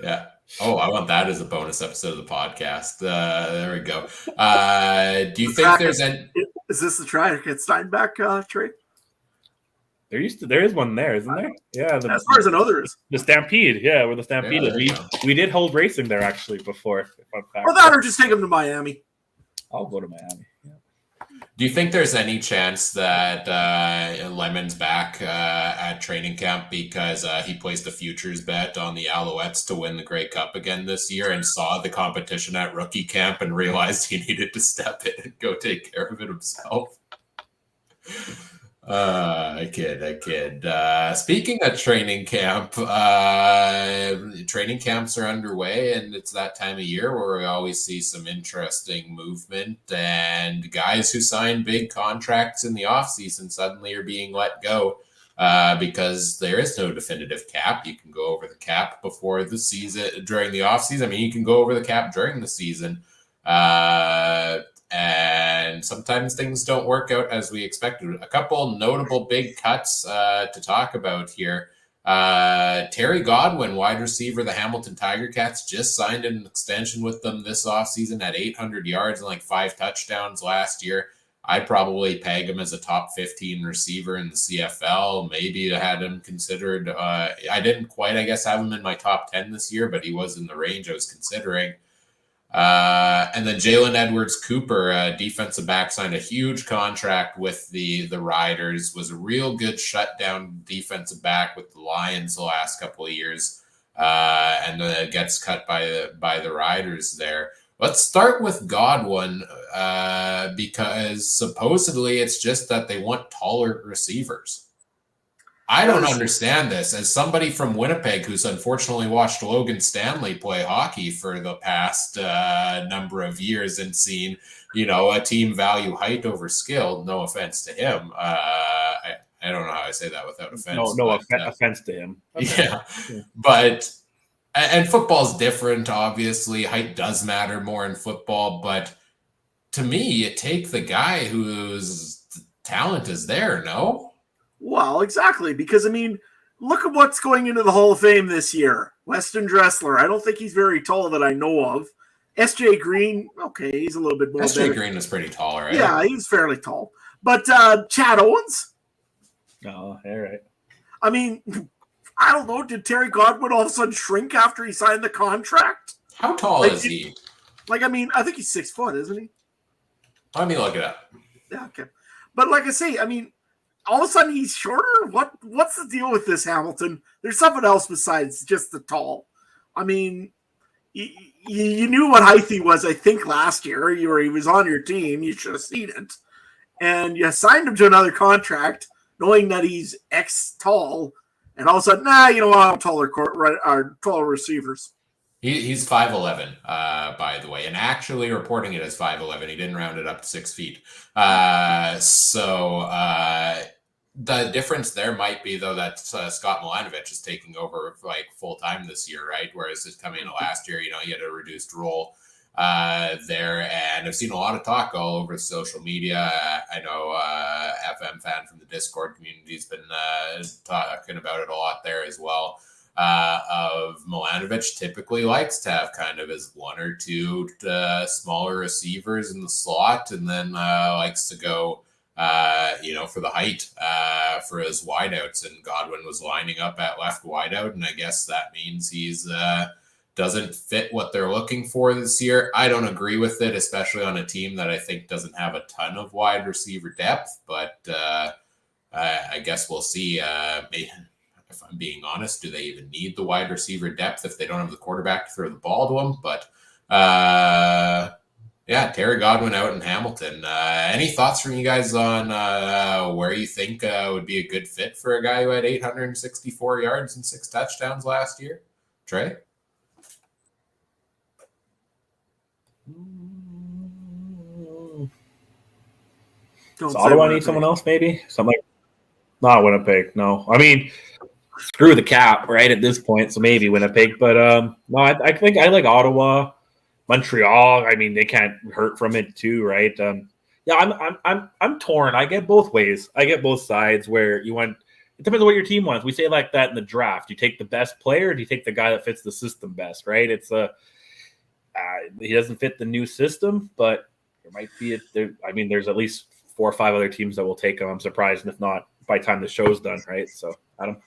Yeah. Oh, I want that as a bonus episode of the podcast. There we go. Do you think there's any? Is this the track at Steinbach trade? There is one there, isn't there? Yeah. As far as I know, there is. The Stampede, where the Stampede is. We did hold racing there actually before. Or that, or just take them to Miami. I'll go to Miami. Yeah. Do you think there's any chance that Lemon's back at training camp because he placed a futures bet on the Alouettes to win the Grey Cup again this year and saw the competition at rookie camp and realized he needed to step in and go take care of it himself? I kid. Speaking of training camp, training camps are underway, and it's that time of year where we always see some interesting movement, and guys who sign big contracts in the offseason suddenly are being let go because there is no definitive cap. You can go over the cap before the season, during the offseason. I mean, you can go over the cap during the season. And sometimes things don't work out as we expected. A couple notable big cuts to talk about here. Terry Godwin, wide receiver, the Hamilton Tiger Cats, just signed an extension with them this offseason at 800 yards and like 5 touchdowns last year. I'd probably peg him as a top 15 receiver in the CFL. Maybe I had him considered. I didn't quite, have him in my top 10 this year, but he was in the range I was considering. And then Jalen Edwards-Cooper, defensive back, signed a huge contract with the Riders, was a real good shutdown defensive back with the Lions the last couple of years, and gets cut by the Riders there. Let's start with Godwin, because supposedly it's just that they want taller receivers. I don't understand this. As somebody from Winnipeg who's unfortunately watched Logan Stanley play hockey for the past number of years and seen, a team value height over skill. No offense to him. I don't know how I say that without offense. Offense to him. Yeah. But and football's different, obviously. Height does matter more in football, but to me, you take the guy whose talent is there, no? Well, exactly, because, look at what's going into the Hall of Fame this year. Weston Dressler, I don't think he's very tall that I know of. S.J. Green, okay, he's a little bit more. S.J. Green was pretty tall, right? Yeah, he's fairly tall. But Chad Owens? Oh, all right. I don't know, did Terry Godwin all of a sudden shrink after he signed the contract? How tall is he? I think he's 6 foot, isn't he? Let me look it up. Yeah, okay. But like I say, all of a sudden he's shorter? What's the deal with this, Hamilton? There's something else besides just the tall. You knew what height he was, I think, last year. He was on your team. You should have seen it. And you signed him to another contract knowing that he's X tall. And all of a sudden, I'm taller receivers. He's 5'11", by the way, and actually reporting it as 5'11". He didn't round it up to 6 feet. The difference there might be, though, that Scott Milanovic is taking over full-time this year, right? Whereas it's coming in last year, he had a reduced role there. And I've seen a lot of talk all over social media. I know FM fan from the Discord community has been talking about it a lot there as well. Of Milanovic typically likes to have kind of his one or two smaller receivers in the slot, and then likes to go for the height for his wideouts. And Godwin was lining up at left wideout, and I guess that means he's doesn't fit what they're looking for this year. I don't agree with it, especially on a team that I think doesn't have a ton of wide receiver depth, but I guess we'll see. If I'm being honest, do they even need the wide receiver depth if they don't have the quarterback to throw the ball to them? But Terry Godwin out in Hamilton. Any thoughts from you guys on where you think would be a good fit for a guy who had 864 yards and 6 touchdowns last year? Trey? Does Ottawa need someone else, maybe? Not Winnipeg, no. Screw the cap, right, at this point, so maybe Winnipeg. But no, I think I like Ottawa, Montreal. They can't hurt from it too, right? I'm torn. I get both ways. I get both sides where you want. It depends on what your team wants. We say like that in the draft. You take the best player, or do you take the guy that fits the system best, right? It's he doesn't fit the new system, but there might be there's at least 4 or 5 other teams that will take him. I'm surprised if not by the time the show's done, right? So, Adam.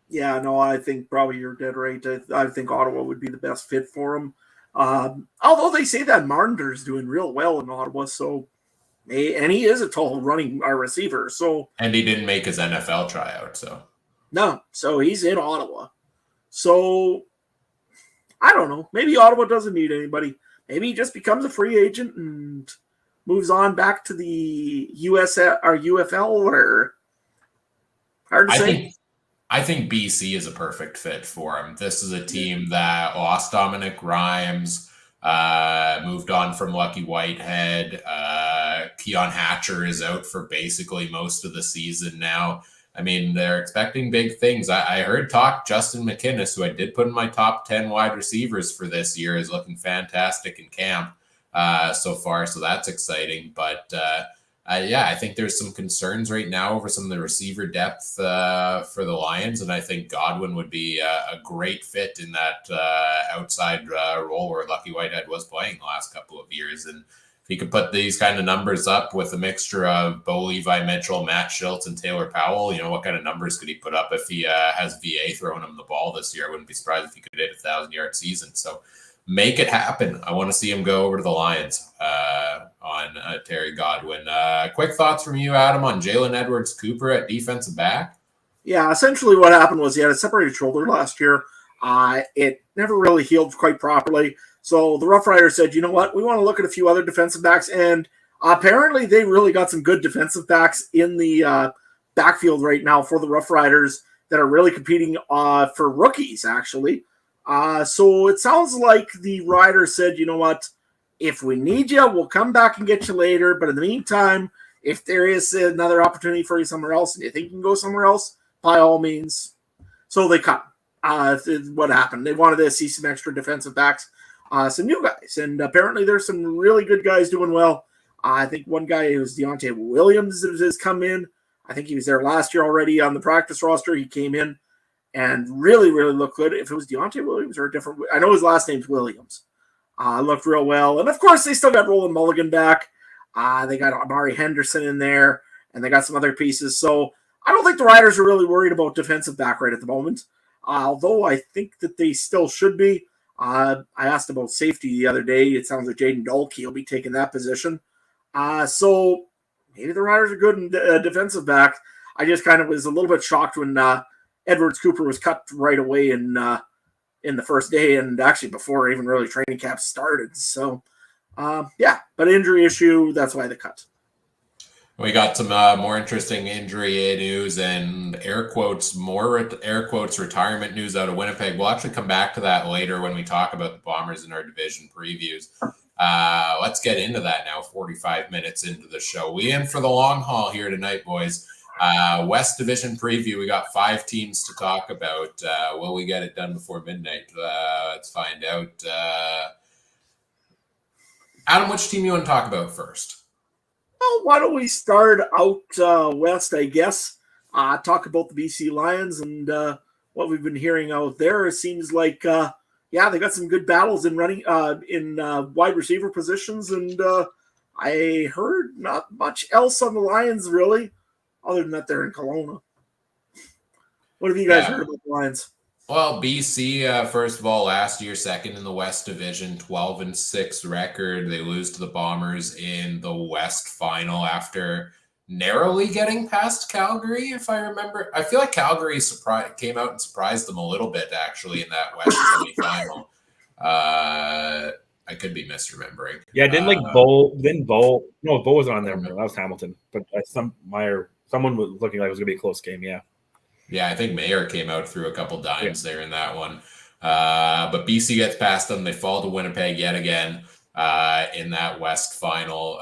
Yeah, no, I think probably you're dead right. I think Ottawa would be the best fit for him. Although they say that Martin's doing real well in Ottawa, so and he is a tall running receiver. So and he didn't make his NFL tryout, so no, so he's in Ottawa. So I don't know. Maybe Ottawa doesn't need anybody. Maybe he just becomes a free agent and moves on back to the UFL or hard to say. I think BC is a perfect fit for him. This is a team that lost Dominic Rhymes, moved on from Lucky Whitehead. Keon Hatcher is out for basically most of the season now. They're expecting big things. I heard talk Justin McInnes, who I did put in my top 10 wide receivers for this year, is looking fantastic in camp so far. So that's exciting. But I think there's some concerns right now over some of the receiver depth for the Lions, and I think Godwin would be a great fit in that outside role where Lucky Whitehead was playing the last couple of years. And if he could put these kind of numbers up with a mixture of Bo Levi Mitchell, Matt Schultz, and Taylor Powell, what kind of numbers could he put up if he has VA throwing him the ball this year? I wouldn't be surprised if he could hit a 1,000-yard season. So make it happen. I want to see him go over to the Lions on Terry Godwin. Quick thoughts from you, Adam, on Jalen Edwards-Cooper at defensive back? Yeah, essentially what happened was he had a separated shoulder last year. It never really healed quite properly. So the Rough Riders said, you know what, we want to look at a few other defensive backs. And apparently they really got some good defensive backs in the backfield right now for the Rough Riders that are really competing for rookies, actually. So it sounds like the Riders said, you know what, if we need you, we'll come back and get you later. But in the meantime, if there is another opportunity for you somewhere else and you think you can go somewhere else, by all means. So they cut. What happened? They wanted to see some extra defensive backs, some new guys. And apparently there's some really good guys doing well. I think one guy who's Deontay Williams has come in. I think he was there last year already on the practice roster. He came in and really, really looked good. If it was Deontay Williams or a different, I know his last name's Williams. Looked real well. And of course, they still got Roland Mulligan back. They got Amari Henderson in there, and they got some other pieces. So I don't think the Riders are really worried about defensive back right at the moment, although I think that they still should be. I asked about safety the other day. It sounds like Jaden Dolkey will be taking that position. So maybe the Riders are good in defensive back. I just kind of was a little bit shocked when Edwards-Cooper was cut right away in the first day, and actually before even really training camp started. So, but injury issue, that's why they cut. We got some more interesting injury news and air quotes retirement news out of Winnipeg. We'll actually come back to that later when we talk about the Bombers in our division previews. Let's get into that now, 45 minutes into the show. We in for the long haul here tonight, boys. West Division preview. We got 5 teams to talk about. Will we get it done before midnight? Let's find out. Adam, which team you want to talk about first? Well, why don't we start out west, I guess. Talk about the BC Lions and what we've been hearing out there. It seems like, they got some good battles in running in wide receiver positions. And I heard not much else on the Lions, really, other than that they're in Kelowna. What have you guys heard about the Lions? Well, BC, first of all, last year, second in the West Division, 12-6 record. They lose to the Bombers in the West Final after narrowly getting past Calgary, if I remember. I feel like Calgary came out and surprised them a little bit, actually, in that West semifinal. I could be misremembering. Yeah, Bo was on there. That was Hamilton. But someone was looking like it was going to be a close game, yeah. Yeah, I think Mayer came out through a couple dimes there in that one. But BC gets past them. They fall to Winnipeg yet again in that West Final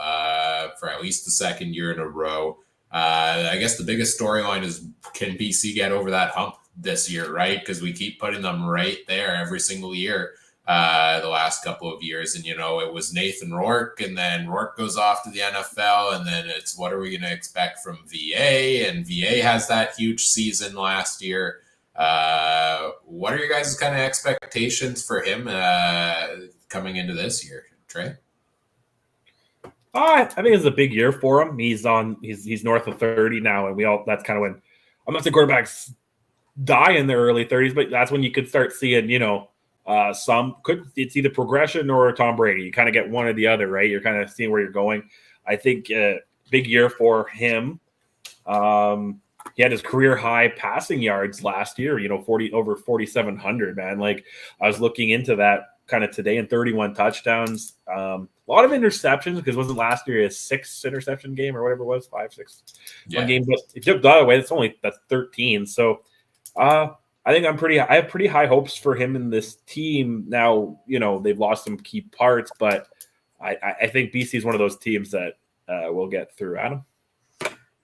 for at least the second year in a row. I guess the biggest storyline is, can BC get over that hump this year, right? Because we keep putting them right there every single year the last couple of years. And, it was Nathan Rourke, and then Rourke goes off to the NFL, and then it's what are we going to expect from VA? And VA has that huge season last year. What are your guys' kind of expectations for him coming into this year, Trey? I think it's a big year for him. He's north of 30 now, and that's kind of when I'm not saying quarterbacks die in their early 30s, but that's when you could start seeing, it's either progression or Tom Brady. You kind of get one or the other, right? You're kind of seeing where you're going. I think big year for him. He had his career high passing yards last year, over 4,700, man. Like, I was looking into that kind of today, and 31 touchdowns. A lot of interceptions, because wasn't last year a 6 interception game or whatever it was, 5, 6 one game. But if you took that away, that's 13. So I think I have pretty high hopes for him in this team. Now, they've lost some key parts, but I think BC is one of those teams that will get through. Adam?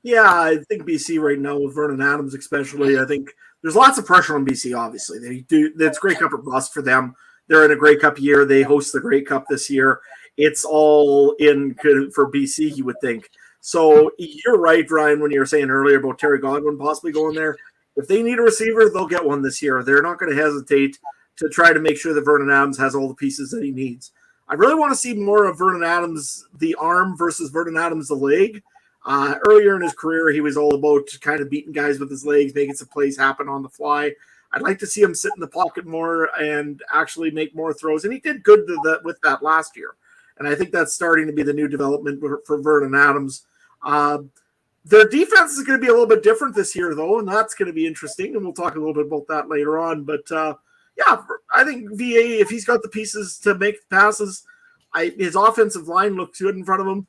Yeah, I think BC right now with Vernon Adams especially, I think there's lots of pressure on BC, obviously. It's Grey Cup or bust for them. They're in a Grey Cup year. They host the Grey Cup this year. It's all in for BC, you would think. So you're right, Ryan, when you were saying earlier about Terry Godwin possibly going there. If they need a receiver, they'll get one this year. They're not going to hesitate to try to make sure that Vernon Adams has all the pieces that he needs. I really want to see more of Vernon Adams, the arm, versus Vernon Adams, the leg. Earlier in his career, he was all about kind of beating guys with his legs, making some plays happen on the fly. I'd like to see him sit in the pocket more and actually make more throws. And he did good with that last year. And I think that's starting to be the new development for Vernon Adams. Their defense is going to be a little bit different this year, though, and that's going to be interesting. And we'll talk a little bit about that later on. But, yeah, I think VA, if he's got the pieces to make the passes, his offensive line looks good in front of him.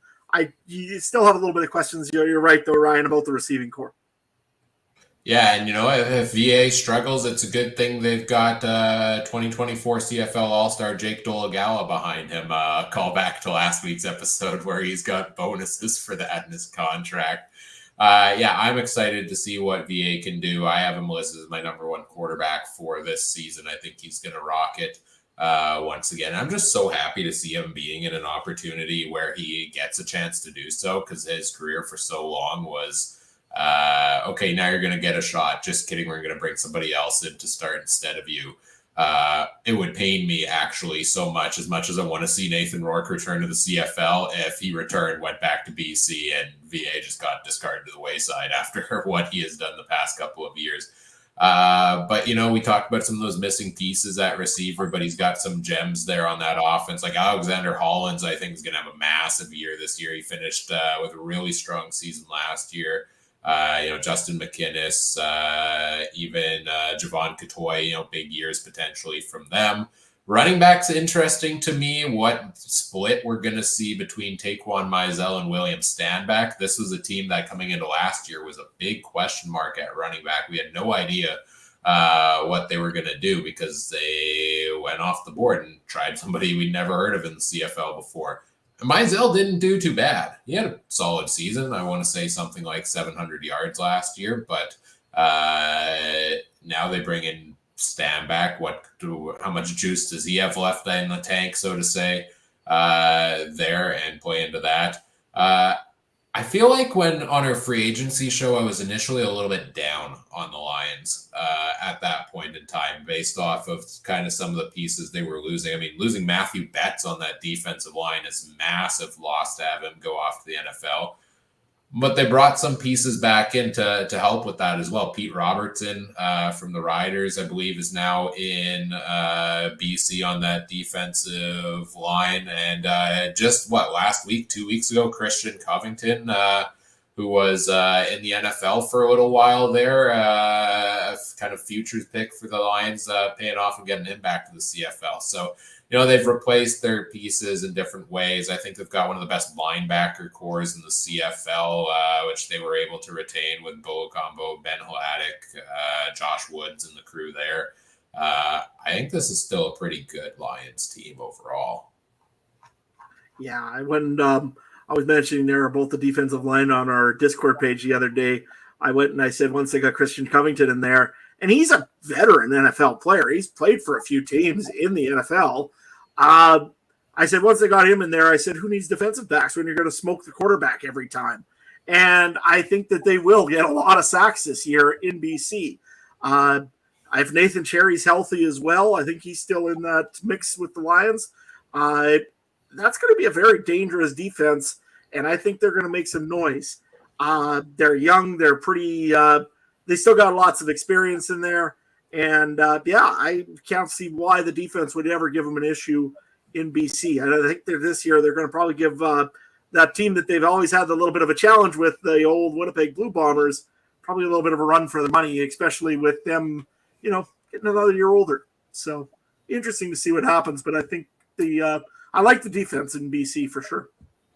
You still have a little bit of questions. You're right, though, Ryan, about the receiving core. Yeah, and if VA struggles, it's a good thing they've got 2024 CFL All-Star Jake Dolegala behind him. Call back to last week's episode where he's got bonuses for that in his contract. Yeah, I'm excited to see what VA can do. I have him listed as my number one quarterback for this season. I think he's going to rock it once again. I'm just so happy to see him being in an opportunity where he gets a chance to do so, because his career for so long was, okay, now you're going to get a shot. Just kidding. We're going to bring somebody else in to start instead of you. It would pain me actually so much as I want to see Nathan Rourke return to the CFL, if he returned, went back to BC, and VA just got discarded to the wayside after what he has done the past couple of years. But, we talked about some of those missing pieces at receiver, but he's got some gems there on that offense. Like Alexander Hollins, I think, is going to have a massive year this year. He finished with a really strong season last year. Justin McInnes, even Javon Catoy, big years potentially from them. Running backs, interesting to me what split we're going to see between Taquan Mizell and William Stanback. This was a team that coming into last year was a big question mark at running back. We had no idea what they were going to do, because they went off the board and tried somebody we'd never heard of in the CFL before. Mizell didn't do too bad. He had a solid season. I want to say something like 700 yards last year, but now they bring in Stanback. How much juice does he have left in the tank, so to say, there, and play into that? I feel like when on our free agency show, I was initially a little bit down on the Lions at that point in time, based off of kind of some of the pieces they were losing. I mean, losing Matthew Betts on that defensive line is massive loss to have him go off to the NFL. But they brought some pieces back in to help with that as well. Pete Robertson from the Riders, I believe, is now in BC on that defensive line. And last week, 2 weeks ago, Christian Covington, who was in the NFL for a little while there, kind of futures pick for the Lions, paying off and getting him back to the CFL. So, they've replaced their pieces in different ways. I think they've got one of the best linebacker cores in the CFL, which they were able to retain with Bo Combo, Ben Hladek, Josh Woods, and the crew there. I think this is still a pretty good Lions team overall. Yeah, when I was mentioning there both the defensive line on our Discord page the other day, I went and I said once they got Christian Covington in there, and he's a veteran NFL player. He's played for a few teams in the NFL. I said, once they got him in there, I said, who needs defensive backs when you're going to smoke the quarterback every time? And I think that they will get a lot of sacks this year in BC. If Nathan Cherry's healthy as well, I think he's still in that mix with the Lions. That's going to be a very dangerous defense, and I think they're going to make some noise. They're young. They're pretty they still got lots of experience in there. And, I can't see why the defense would ever give them an issue in BC. And I think this year they're going to probably give that team that they've always had a little bit of a challenge with, the old Winnipeg Blue Bombers, probably a little bit of a run for the money, especially with them, getting another year older. So interesting to see what happens. But I think I like the defense in BC for sure.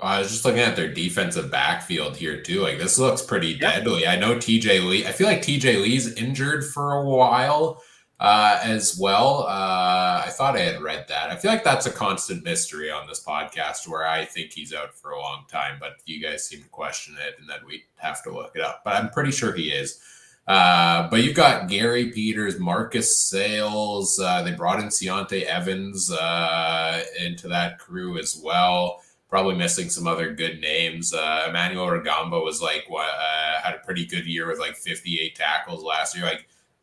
I was just looking at their defensive backfield here too. Like, this looks pretty deadly. I know TJ Lee. I feel like TJ Lee's injured for a while as well. I thought I had read that. I feel like that's a constant mystery on this podcast, where I think he's out for a long time, but you guys seem to question it, and then we have to look it up. But I'm pretty sure he is. But you've got Gary Peters, Marcus Sales. They brought in Deontay Evans into that crew as well. Probably missing some other good names. Emmanuel Rugamba was had a pretty good year with 58 tackles last year.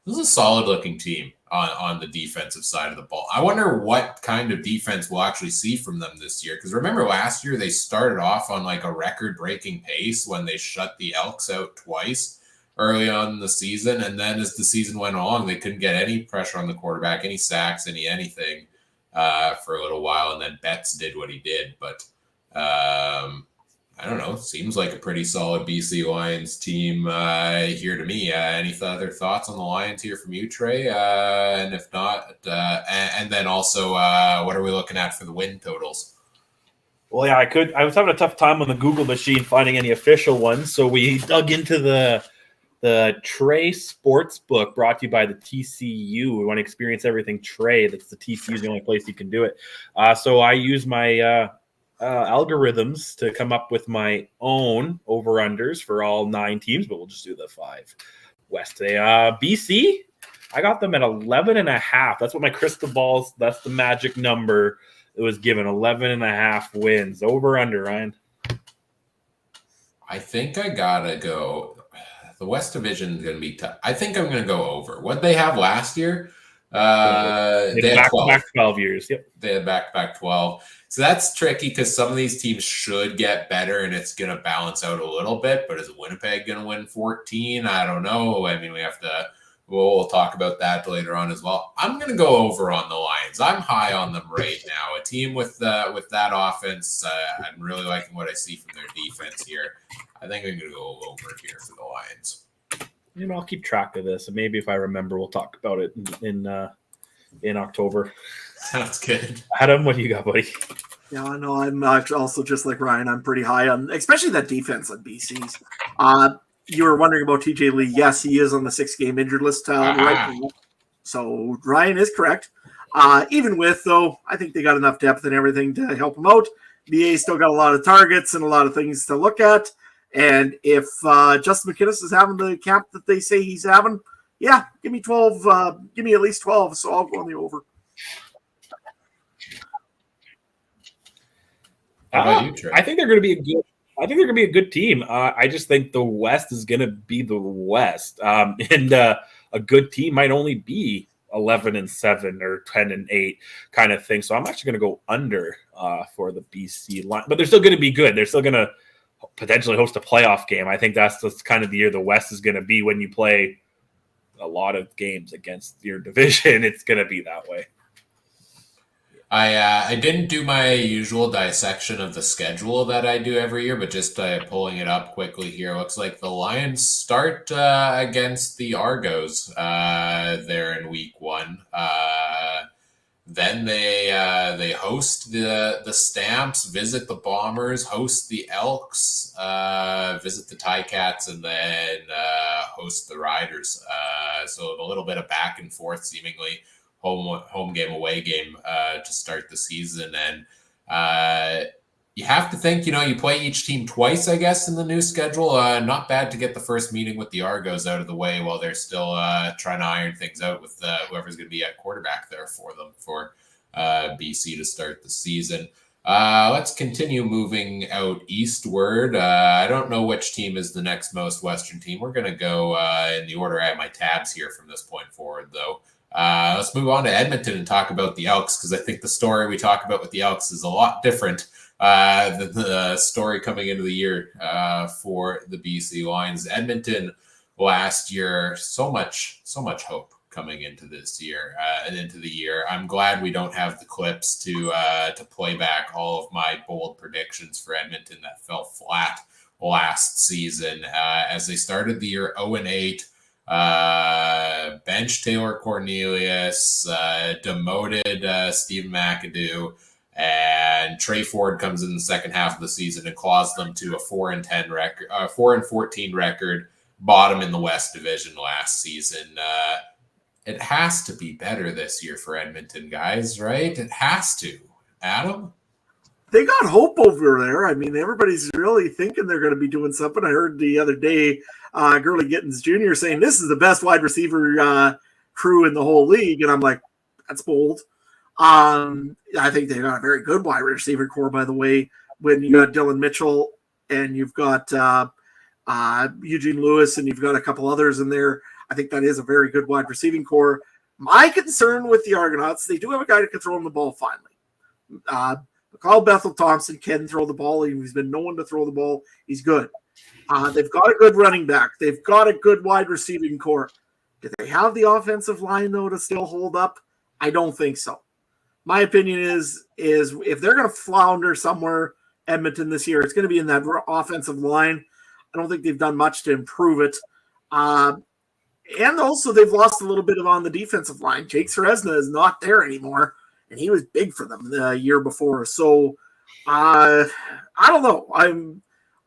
This is a solid looking team on the defensive side of the ball. I wonder what kind of defense we'll actually see from them this year. Because remember last year they started off on a record breaking pace when they shut the Elks out twice. early on in the season, and then as the season went along, they couldn't get any pressure on the quarterback, any sacks, anything for a little while, and then Betts did what he did. But I don't know. Seems like a pretty solid BC Lions team here to me. Any other thoughts on the Lions here from you, Trey? And if not, and then also, what are we looking at for the win totals? Well, yeah, I was having a tough time on the Google machine finding any official ones, so we dug into the Trey Sportsbook, brought to you by the TCU. We want to experience everything Trey. That's the TCU, the only place you can do it. So I use my algorithms to come up with my own over-unders for all 9 teams, but we'll just do the 5 West today. BC, I got them at 11.5. That's what my crystal balls, that's the magic number. It was given 11.5 wins. Over-under, Ryan. I think I gotta go. The West Division is going to be tough. I think I'm going to go over. What they have last year? They had 12. Back 12 years. Yep. They had back 12. So that's tricky because some of these teams should get better and it's going to balance out a little bit. But is Winnipeg going to win 14? I don't know. I mean, we'll talk about that later on as well. I'm going to go over on the Lions. I'm high on them right now. A team with that offense, I'm really liking what I see from their defense here. I think I'm going to go over here for the Lions. I'll keep track of this, and maybe if I remember, we'll talk about it in October. Sounds good. Adam, what do you got, buddy? Yeah, I know. I'm also just like Ryan. I'm pretty high on, especially that defense on BC's. You were wondering about TJ Lee. Yes, he is on the 6-game injured list right now. So Ryan is correct. Even with, though, I think they got enough depth and everything to help him out. BA still got a lot of targets and a lot of things to look at. And if Justin McInnes is having the camp that they say he's having, yeah, give me 12. Give me at least 12. So I'll go on the over. How about you, Trey? I think they're going to be a good team. I just think the West is going to be the West, and a good team might only be 11-7 or 10-8 kind of thing. So I'm actually going to go under for the BC line, but they're still going to be good. They're still going to potentially host a playoff game. I think that's kind of the year the West is going to be when you play a lot of games against your division. It's going to be that way. I didn't do my usual dissection of the schedule that I do every year, but just pulling it up quickly here. Looks like the Lions start against the Argos there in week 1. Then they host the Stamps, visit the Bombers, host the Elks, visit the Ticats, and then host the Riders. So a little bit of back and forth, seemingly. Home game, away game to start the season. And you have to think, you play each team twice, I guess, in the new schedule. Not bad to get the first meeting with the Argos out of the way while they're still trying to iron things out with whoever's going to be at quarterback there for them for BC to start the season. Let's continue moving out eastward. I don't know which team is the next most Western team. We're going to go in the order I have my tabs here from this point forward, though. Let's move on to Edmonton and talk about the Elks, because I think the story we talk about with the Elks is a lot different than the story coming into the year for the BC Lions. Edmonton last year, so much hope coming into this year and into the year. I'm glad we don't have the clips to play back all of my bold predictions for Edmonton that fell flat last season as they started the year 0-8. Bench Taylor Cornelius, demoted Steve McAdoo, and Trey Ford comes in the second half of the season and claws them to a 4-10 record, 4-14 record, bottom in the West Division last season. It has to be better this year for Edmonton, guys, right? It has to. Adam? They got hope over there. I mean, everybody's really thinking they're going to be doing something. I heard the other day Gurley Gittins Jr. saying this is the best wide receiver crew in the whole league. And I'm like, that's bold. I think they got a very good wide receiver core, by the way, when you got Dylan Mitchell and you've got Eugene Lewis and you've got a couple others in there. I think that is a very good wide receiving core. My concern with the Argonauts, they do have a guy that can throw them the ball finally. Kyle Bethel-Thompson can throw the ball. He's been known to throw the ball. He's good. They've got a good running back. They've got a good wide receiving core. Do they have the offensive line, though, to still hold up? I don't think so. My opinion is if they're going to flounder somewhere, Edmonton, this year, it's going to be in that offensive line. I don't think they've done much to improve it. And also, they've lost a little bit on the defensive line. Jake Seresna is not there anymore, and he was big for them the year before. So, I don't know.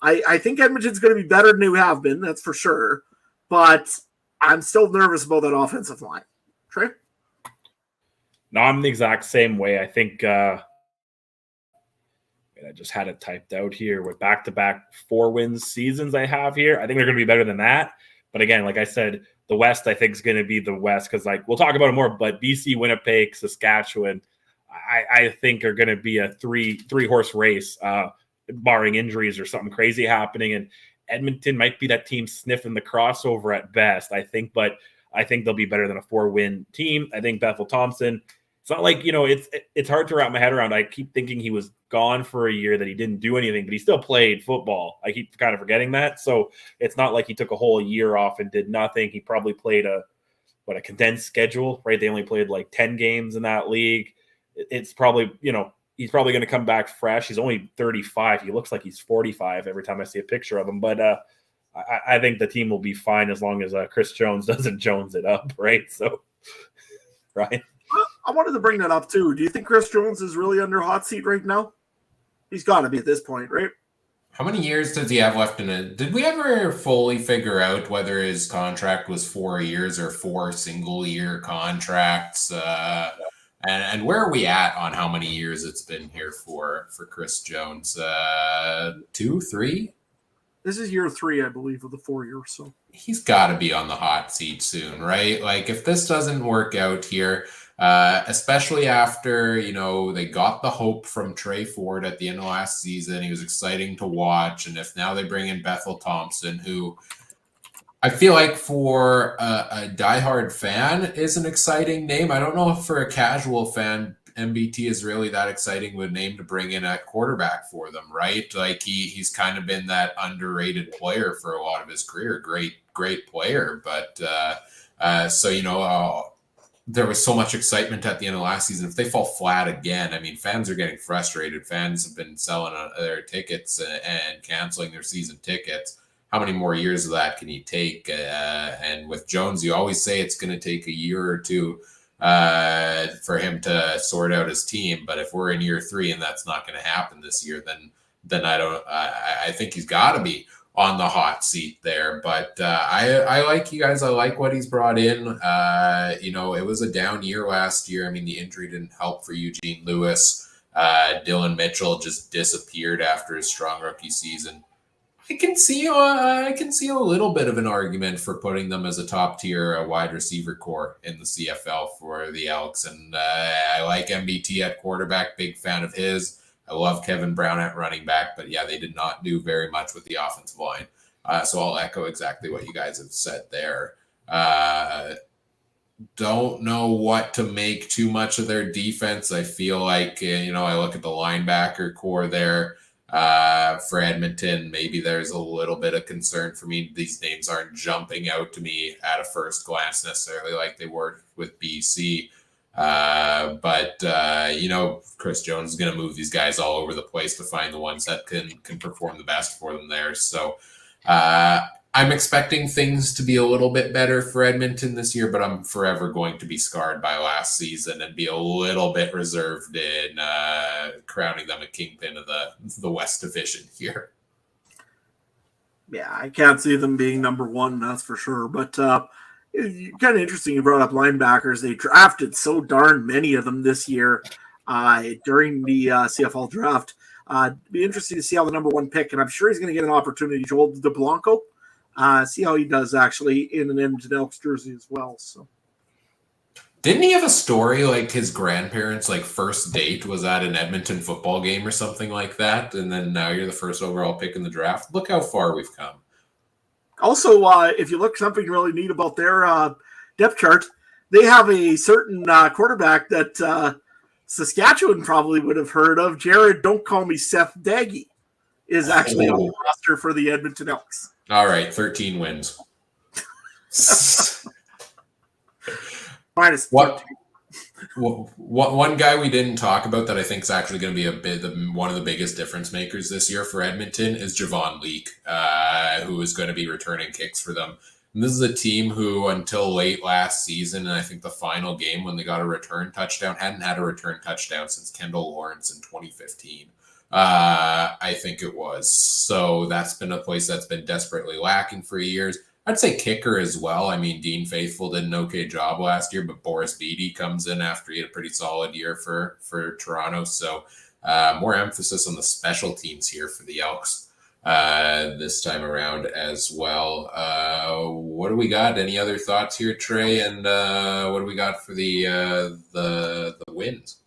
I think Edmonton's going to be better than they have been, that's for sure. But I'm still nervous about that offensive line. Trey? No, I'm the exact same way. I think I just had it typed out here with back-to-back 4-win seasons I have here. I think they're going to be better than that. But again, like I said, the West, I think, is going to be the West because, we'll talk about it more, but BC, Winnipeg, Saskatchewan, I think are going to be a three-horse race, barring injuries or something crazy happening. And Edmonton might be that team sniffing the crossover at best, I think, but I think they'll be better than a 4-win team. I think Bethel-Thompson, it's not like, it's hard to wrap my head around. I keep thinking he was gone for a year, that he didn't do anything, but he still played football. I keep kind of forgetting that. So it's not like he took a whole year off and did nothing. He probably played a condensed schedule, right? They only played 10 games in that league. It's probably, he's probably going to come back fresh. He's only 35. He looks like he's 45 every time I see a picture of him. But I think the team will be fine as long as Chris Jones doesn't Jones it up, right? So, right. I wanted to bring that up too. Do you think Chris Jones is really under hot seat right now? He's got to be at this point, right? How many years does he have left in it? Did we ever fully figure out whether his contract was 4 years or 4 single-year contracts? And where are we at on how many years it's been here for Chris Jones? 2, 3? This is year 3, I believe, of the 4 years. So he's got to be on the hot seat soon, right? If this doesn't work out here, especially after, they got the hope from Trey Ford at the end of last season. He was exciting to watch. And if now they bring in Bethel-Thompson, who I feel like for a diehard fan is an exciting name. I don't know if for a casual fan, MBT is really that exciting of a name to bring in at quarterback for them, right? He's kind of been that underrated player for a lot of his career. Great player. But there was so much excitement at the end of last season. If they fall flat again, fans are getting frustrated. Fans have been selling their tickets and canceling their season tickets. How many more years of that can you take? And with Jones, you always say it's going to take a year or two for him to sort out his team. But if we're in year 3 and that's not going to happen this year, then I think he's got to be on the hot seat there. But I like you guys. I like what he's brought in. It was a down year last year. The injury didn't help for Eugene Lewis. Dylan Mitchell just disappeared after his strong rookie season. I can see a little bit of an argument for putting them as a top tier wide receiver core in the CFL for the Elks. And I like MBT at quarterback, big fan of his. I love Kevin Brown at running back, but yeah, they did not do very much with the offensive line. So I'll echo exactly what you guys have said there. Don't know what to make too much of their defense. I feel like, I look at the linebacker core there. For Edmonton, maybe there's a little bit of concern for me. These names aren't jumping out to me at a first glance necessarily like they were with BC. But Chris Jones is going to move these guys all over the place to find the ones that can perform the best for them there. So I'm expecting things to be a little bit better for Edmonton this year, but I'm forever going to be scarred by last season and be a little bit reserved in crowning them a kingpin of the West Division here. Yeah, I can't see them being number 1, that's for sure. But kind of interesting you brought up linebackers. They drafted so darn many of them this year during the CFL draft. It'd be interesting to see how the number 1 pick, and I'm sure he's going to get an opportunity, Joel DeBlanco. See how he does actually in an Edmonton Elks jersey as well. So, didn't he have a story like his grandparents' first date was at an Edmonton football game or something like that, and then now you're the first overall pick in the draft? Look how far we've come. Also, if you look something really neat about their depth chart, they have a certain quarterback that Saskatchewan probably would have heard of. Jared, don't call me Seth Daggy, is actually on the roster for the Edmonton Elks. All right, 13 wins. Minus what? One guy we didn't talk about that I think is actually going to be one of the biggest difference makers this year for Edmonton is Javon Leake, who is going to be returning kicks for them. And this is a team who, until late last season, and I think the final game when they got a return touchdown, hadn't had a return touchdown since Kendall Lawrence in 2015. I think it was. So that's been a place that's been desperately lacking for years. I'd say kicker as well. I mean, Dean Faithful did an okay job last year, but Boris Beatty comes in after he had a pretty solid year for Toronto. So more emphasis on the special teams here for the Elks this time around as well. What do we got? Any other thoughts here, Trey? And what do we got for the wins?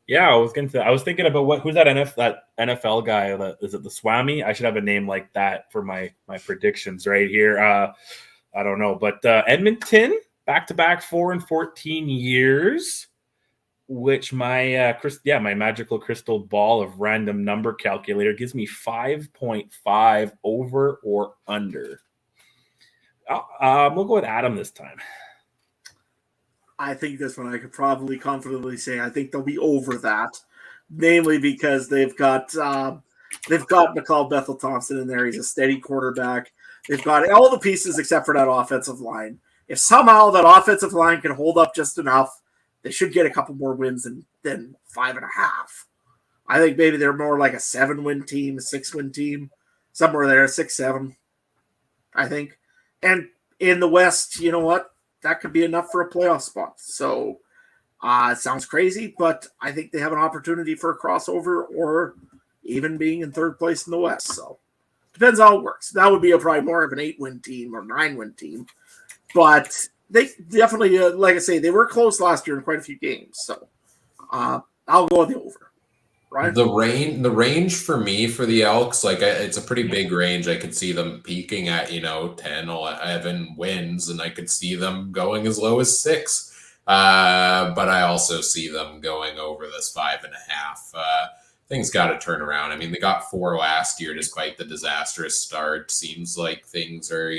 Yeah, I was thinking about who's that NFL guy? Is it the Swami? I should have a name like that for my predictions right here. I don't know, but Edmonton back-to-back 4-14 years, which my magical crystal ball of random number calculator gives me 5.5 over or under. We'll go with Adam this time. I think this one I could probably confidently say I think they'll be over that, namely because they've got McCall Bethel Thompson in there. He's a steady quarterback. They've got all the pieces except for that offensive line. If somehow that offensive line can hold up just enough, they should get a couple more wins than 5.5. I think maybe they're more like a 7-win team, a 6-win team, somewhere there, 6-7. I think, and in the West, you know what? That could be enough for a playoff spot. So it sounds crazy, but I think they have an opportunity for a crossover or even being in third place in the West. So depends how it works. That would be probably more of an 8-win team or 9-win team. But they definitely, like I say, they were close last year in quite a few games. So I'll go with the over. Right? The range for me for the Elks, it's a pretty big range. I could see them peaking at 10, 11 wins, and I could see them going as low as 6. But I also see them going over this 5.5. Things got to turn around. I mean, they got 4 last year despite the disastrous start. Seems like things are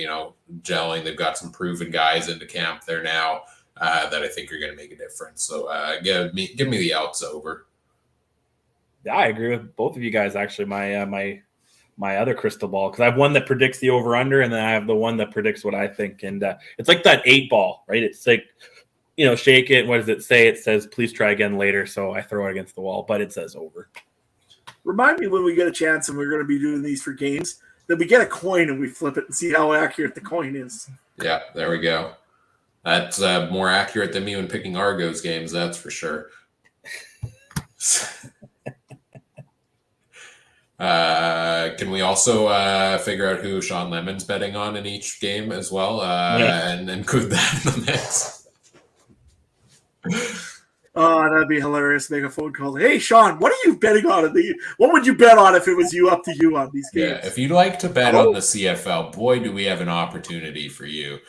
gelling. They've got some proven guys into camp there now that I think are going to make a difference. So give me the Elks over. Yeah, I agree with both of you guys. Actually, my other crystal ball, because I have one that predicts the over under, and then I have the one that predicts what I think. And it's like that 8 ball, right? It's like shake it. What does it say? It says please try again later. So I throw it against the wall, but it says over. Remind me when we get a chance, and we're going to be doing these for games, that we get a coin and we flip it and see how accurate the coin is. Yeah, there we go. That's more accurate than me when picking Argos games. That's for sure. Can we also figure out who Shawn Lemon's betting on in each game as well, and include that in the mix? Oh, that'd be hilarious. Make a phone call. Hey, Shawn, what are you betting on? What would you bet on if it was up to you on these games? Yeah, if you'd like to bet on the CFL, boy, do we have an opportunity for you.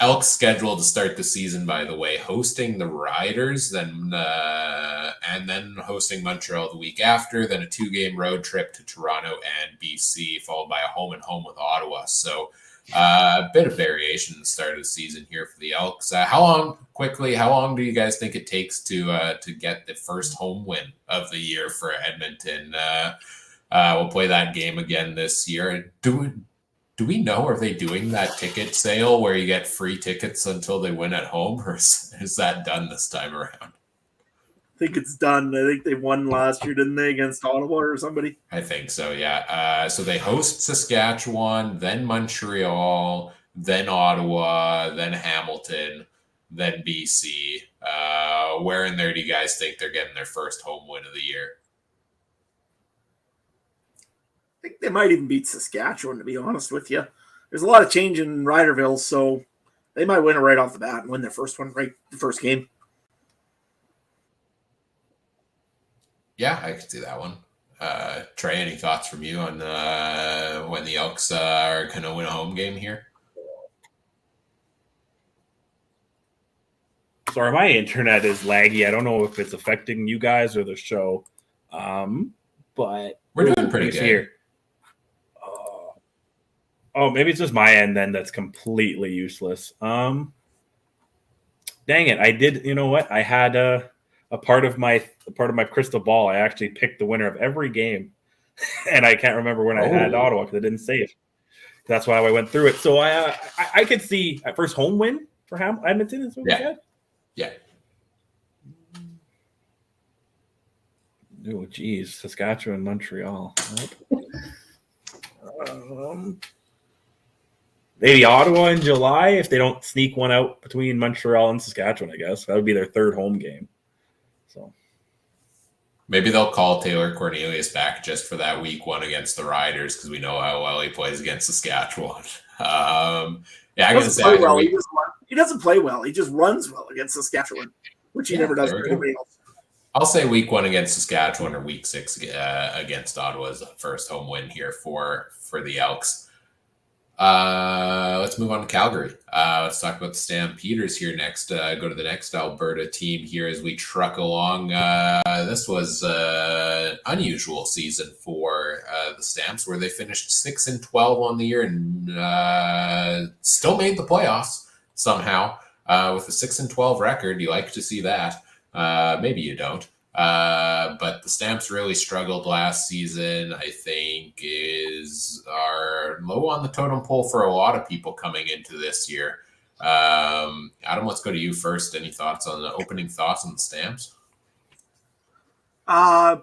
Elks scheduled to start the season, by the way, hosting the Riders, and then hosting Montreal the week after, then a 2-game road trip to Toronto and BC, followed by a home-and-home with Ottawa. So a bit of variation in the start of the season here for the Elks. How long do you guys think it takes to get the first home win of the year for Edmonton? We'll play that game again this year. Do we know, are they doing that ticket sale where you get free tickets until they win at home, or is that done this time around? I think it's done. I think they won last year, didn't they, against Ottawa or somebody? I think so, yeah. So they host Saskatchewan, then Montreal, then Ottawa, then Hamilton, then BC. Where in there do you guys think they're getting their first home win of the year? I think they might even beat Saskatchewan, to be honest with you. There's a lot of change in Riderville, so they might win it right off the bat and win their first one, right, the first game. Yeah, I could see that one. Trey, any thoughts from you on when the Elks are going to win a home game here? sorry, my internet is laggy. I don't know if it's affecting you guys or the show. But we're doing pretty good here. Oh, maybe it's just my end then that's completely useless. Dang it. I did, you know what? I had a part of my crystal ball. I actually picked the winner of every game. And I can't remember when I had Ottawa because I didn't save. That's why I went through it. So I could see at first home win for Edmonton is what we said. Yeah. Oh, geez. Saskatchewan, Montreal. Maybe Ottawa in July if they don't sneak one out between Montreal and Saskatchewan, I guess. That would be their third home game. So maybe they'll call Taylor Cornelius back just for that week 1 against the Riders because we know how well he plays against Saskatchewan. I'm going to say he doesn't play well. He just runs well against Saskatchewan, which he never does for anybody else. I'll say week 1 against Saskatchewan or week 6 against Ottawa is the first home win here for the Elks. Let's move on to Calgary. Let's talk about the Stampeders here next. Go to the next Alberta team here as we truck along. This was an unusual season for the Stamps, where they finished 6-12 on the year and still made the playoffs somehow with a 6-12 record. You like to see that. Maybe you don't. But the Stamps really struggled last season, I think, are low on the totem pole for a lot of people coming into this year. Adam, let's go to you first. Any opening thoughts on the Stamps?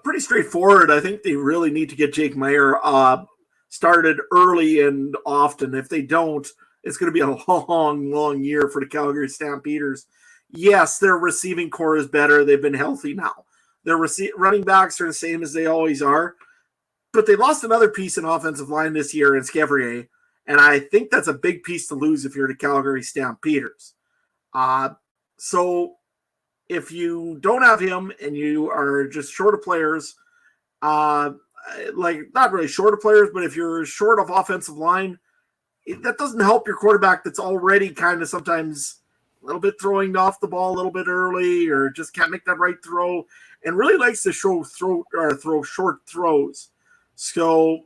Pretty straightforward. I think they really need to get Jake Maier started early and often. If they don't, it's going to be a long, long year for the Calgary Stampeders. Yes, their receiving core is better. They've been healthy now. Their running backs are the same as they always are. But they lost another piece in offensive line this year in Scevrier. And I think that's a big piece to lose if you're the Calgary Stampeders. So if you don't have him and you are just short of players, not really short of players, but if you're short of offensive line, that doesn't help your quarterback that's already kind of sometimes a little bit throwing off the ball a little bit early or just can't make that right throw and really likes to throw short throws. So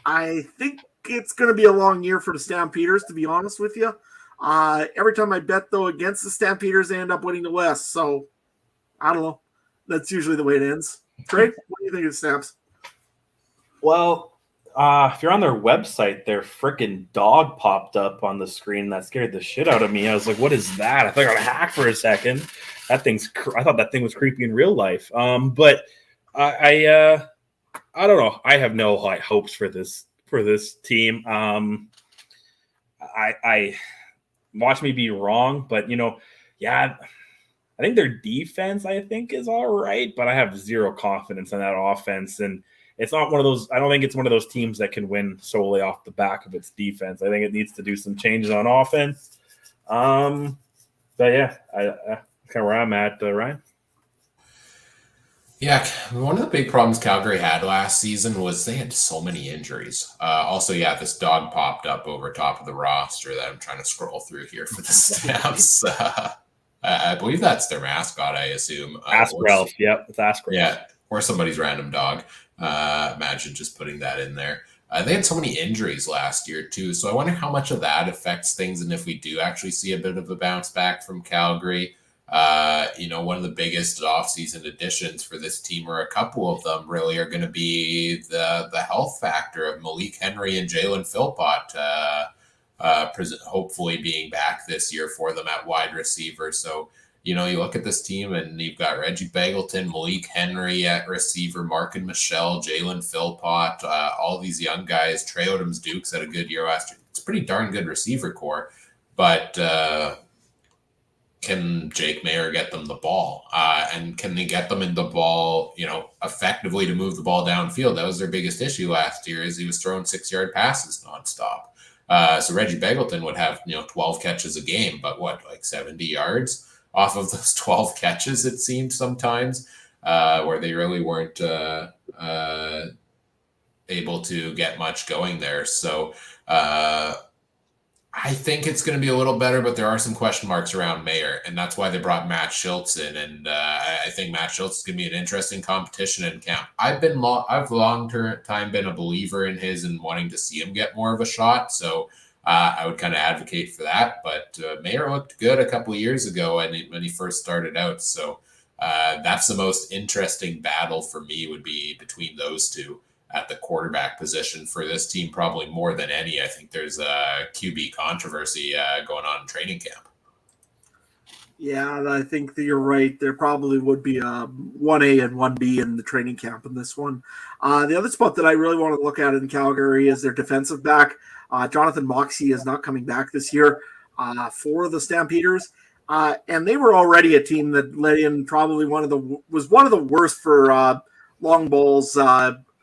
I think it's going to be a long year for the Stampeders, to be honest with you. Every time I bet, though, against the Stampeders, they end up winning the West. So I don't know. That's usually the way it ends. Trey, what do you think of the Stamps? Well, if you're on their website, their freaking dog popped up on the screen. That scared the shit out of me. I was like, what is that? I thought I got hacked for a second. I thought that thing was creepy in real life. But I don't know. I have no high hopes for this team. I watch me be wrong, but I think their defense, is all right, but I have zero confidence in that offense. And it's not one of those. I don't think it's one of those teams that can win solely off the back of its defense. I think it needs to do some changes on offense. But yeah, kind of where I'm at, Ryan. Yeah, one of the big problems Calgary had last season was they had so many injuries. Also, this dog popped up over top of the roster that I'm trying to scroll through here for the Stamps. I believe that's their mascot, I assume. Ask Ralph. Yep, it's Ask Ralph. Yeah, or somebody's random dog. Imagine just putting that in there. They had so many injuries last year, too. So I wonder how much of that affects things and if we do actually see a bit of a bounce back from Calgary. One of the biggest offseason additions for this team, or a couple of them really, are going to be the health factor of Malik Henry and Jalen Philpott hopefully being back this year for them at wide receiver. So, you look at this team and you've got Reggie Begelton, Malik Henry at receiver, Mark and Michelle, Jalen Philpott, all these young guys. Trey Odoms-Dukes had a good year last year. It's a pretty darn good receiver core, but can Jake Maier get them the ball? And can they get them in the ball, effectively to move the ball downfield? That was their biggest issue last year, is he was throwing 6-yard passes nonstop. So Reggie Begelton would have, 12 catches a game, but 70 yards off of those 12 catches, it seemed sometimes, where they really weren't able to get much going there. So I I think it's going to be a little better, but there are some question marks around Mayer, and that's why they brought Matt Schultz in. And I think Matt Schultz is going to be an interesting competition in camp. I've long time been a believer in his and wanting to see him get more of a shot. So I would kind of advocate for that. But Mayer looked good a couple of years ago when he first started out. So that's the most interesting battle for me would be between those two at the quarterback position for this team, probably more than any. I think there's a QB controversy going on in training camp. Yeah, I think that you're right. There probably would be a 1A and 1B in the training camp in this one. The other spot that I really want to look at in Calgary is their defensive back. Jonathan Moxey is not coming back this year for the Stampeders. And they were already a team that let in probably one of the worst for long balls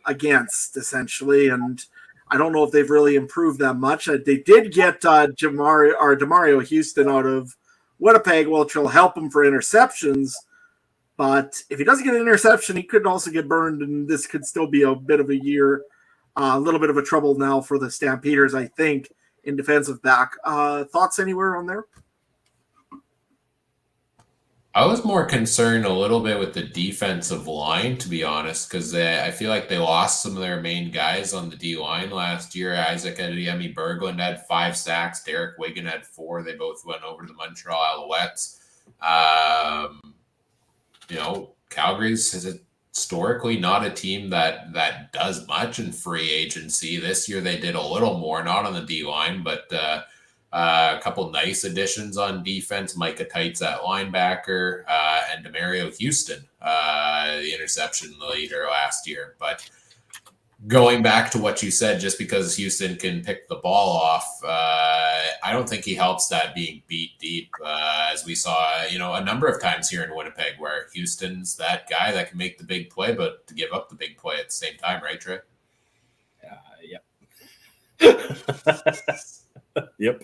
against, essentially. And I don't know if they've really improved that much. They did get Demario Houston out of Winnipeg, which will help him for interceptions. But if he doesn't get an interception, he could also get burned, and this could still be a bit of a year, a little bit of a trouble now for the Stampeders, I think, in defensive back. Thoughts anywhere on there? I was more concerned a little bit with the defensive line, to be honest, because I feel like they lost some of their main guys on the D line last year. Isaac Adeyemi Berglund had 5 sacks. Derek Wigan had 4. They both went over to the Montreal Alouettes. Calgary's historically not a team that does much in free agency. This year they did a little more, not on the D line, but a couple nice additions on defense. Micah Tights at linebacker, and Demario Houston, the interception leader last year. But going back to what you said, just because Houston can pick the ball off, I don't think he helps that being beat deep, as we saw, a number of times here in Winnipeg, where Houston's that guy that can make the big play, but to give up the big play at the same time, right, Trey? Yep. Yep.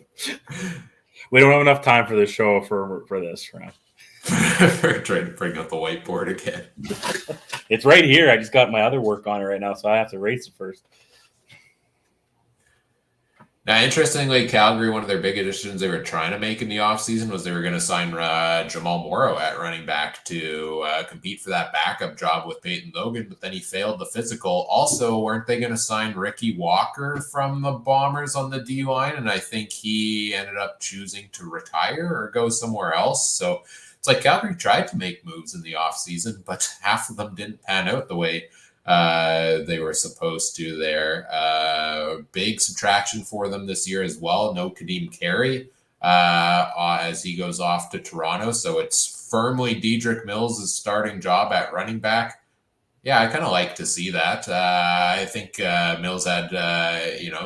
We don't have enough time for this show for this, right? We're trying to bring up the whiteboard again. It's right here. I just got my other work on it right now, so I have to erase it first. Now, interestingly, Calgary, one of their big additions they were trying to make in the offseason was they were going to sign Jamal Morrow at running back to compete for that backup job with Peyton Logan, but then he failed the physical. Also, weren't they going to sign Ricky Walker from the Bombers on the D-line? And I think he ended up choosing to retire or go somewhere else. So it's like Calgary tried to make moves in the offseason, but half of them didn't pan out the way they were supposed to there. Big subtraction for them this year as well. No Kadeem Carey as he goes off to Toronto. So it's firmly Dedrick Mills' starting job at running back. Yeah, I kind of like to see that. I think Mills had,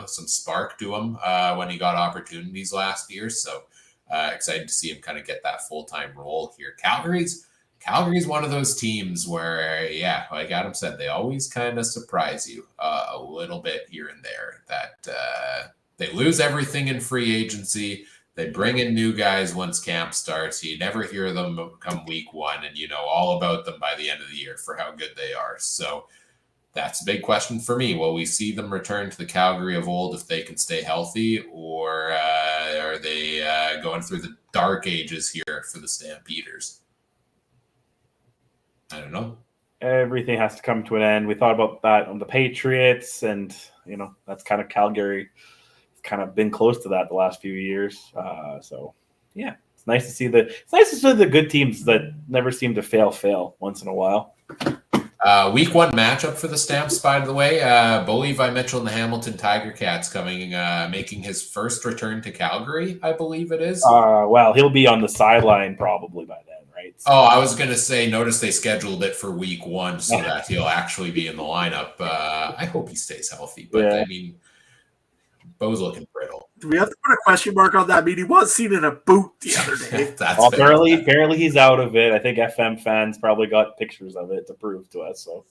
some spark to him when he got opportunities last year. So excited to see him kind of get that full-time role here. Calgary's one of those teams where, yeah, like Adam said, they always kind of surprise you a little bit here and there. That they lose everything in free agency. They bring in new guys once camp starts. You never hear them come week 1, and you know all about them by the end of the year for how good they are. So that's a big question for me. Will we see them return to the Calgary of old if they can stay healthy, or are they going through the dark ages here for the Stampeders? I don't know. Everything has to come to an end. We thought about that on the Patriots, and that's kind of Calgary. It's kind of been close to that the last few years. So yeah, it's nice to see the good teams that never seem to fail once in a while. Week 1 matchup for the Stamps, by the way. Bo Levi Mitchell and the Hamilton Tiger Cats making his first return to Calgary, I believe it is. Well, he'll be on the sideline probably by then. Right? So, I was going to say, notice they scheduled it for week 1 so that he'll actually be in the lineup. I hope he stays healthy, but I mean, Bo's looking brittle. Do we have to put a question mark on that? I mean, he was seen in a boot the other day. Apparently he's out of it. I think FM fans probably got pictures of it to prove to us. So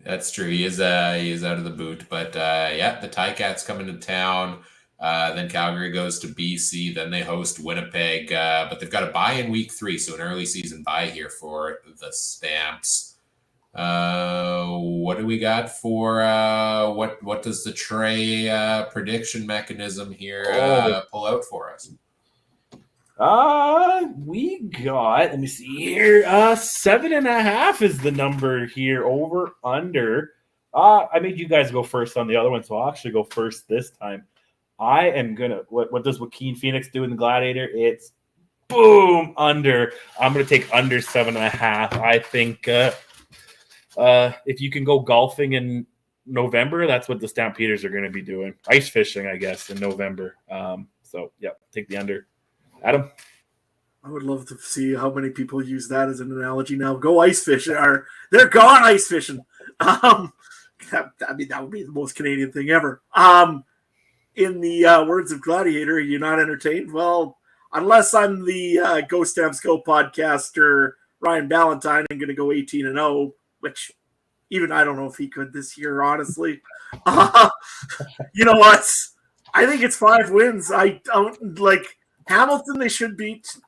that's true. He is out of the boot, but the Ticats coming to town. Then Calgary goes to BC. Then they host Winnipeg, but they've got a bye in week 3, so an early season bye here for the Stamps. What what do we got for what does the Trey prediction mechanism here pull out for us? We got, let me see here. 7.5 is the number here. Over under. I made you guys go first on the other one, so I'll actually go first this time. I am gonna. What does Joaquin Phoenix do in the Gladiator? It's boom under. I'm gonna take under 7.5. I think if you can go golfing in November, that's what the Stampeders are going to be doing. Ice fishing, I guess, in November. So yeah, take the under. Adam? I would love to see how many people use that as an analogy now. Go ice fishing, or they're gone ice fishing. That would be the most Canadian thing ever. In the words of Gladiator, are you not entertained? Well, unless I'm the Go Stamps Go podcaster Ryan Ballantyne, I'm going to go 18-0, which even I don't know if he could this year, honestly. You know what? I think it's 5 wins. I don't like Hamilton. They should beat.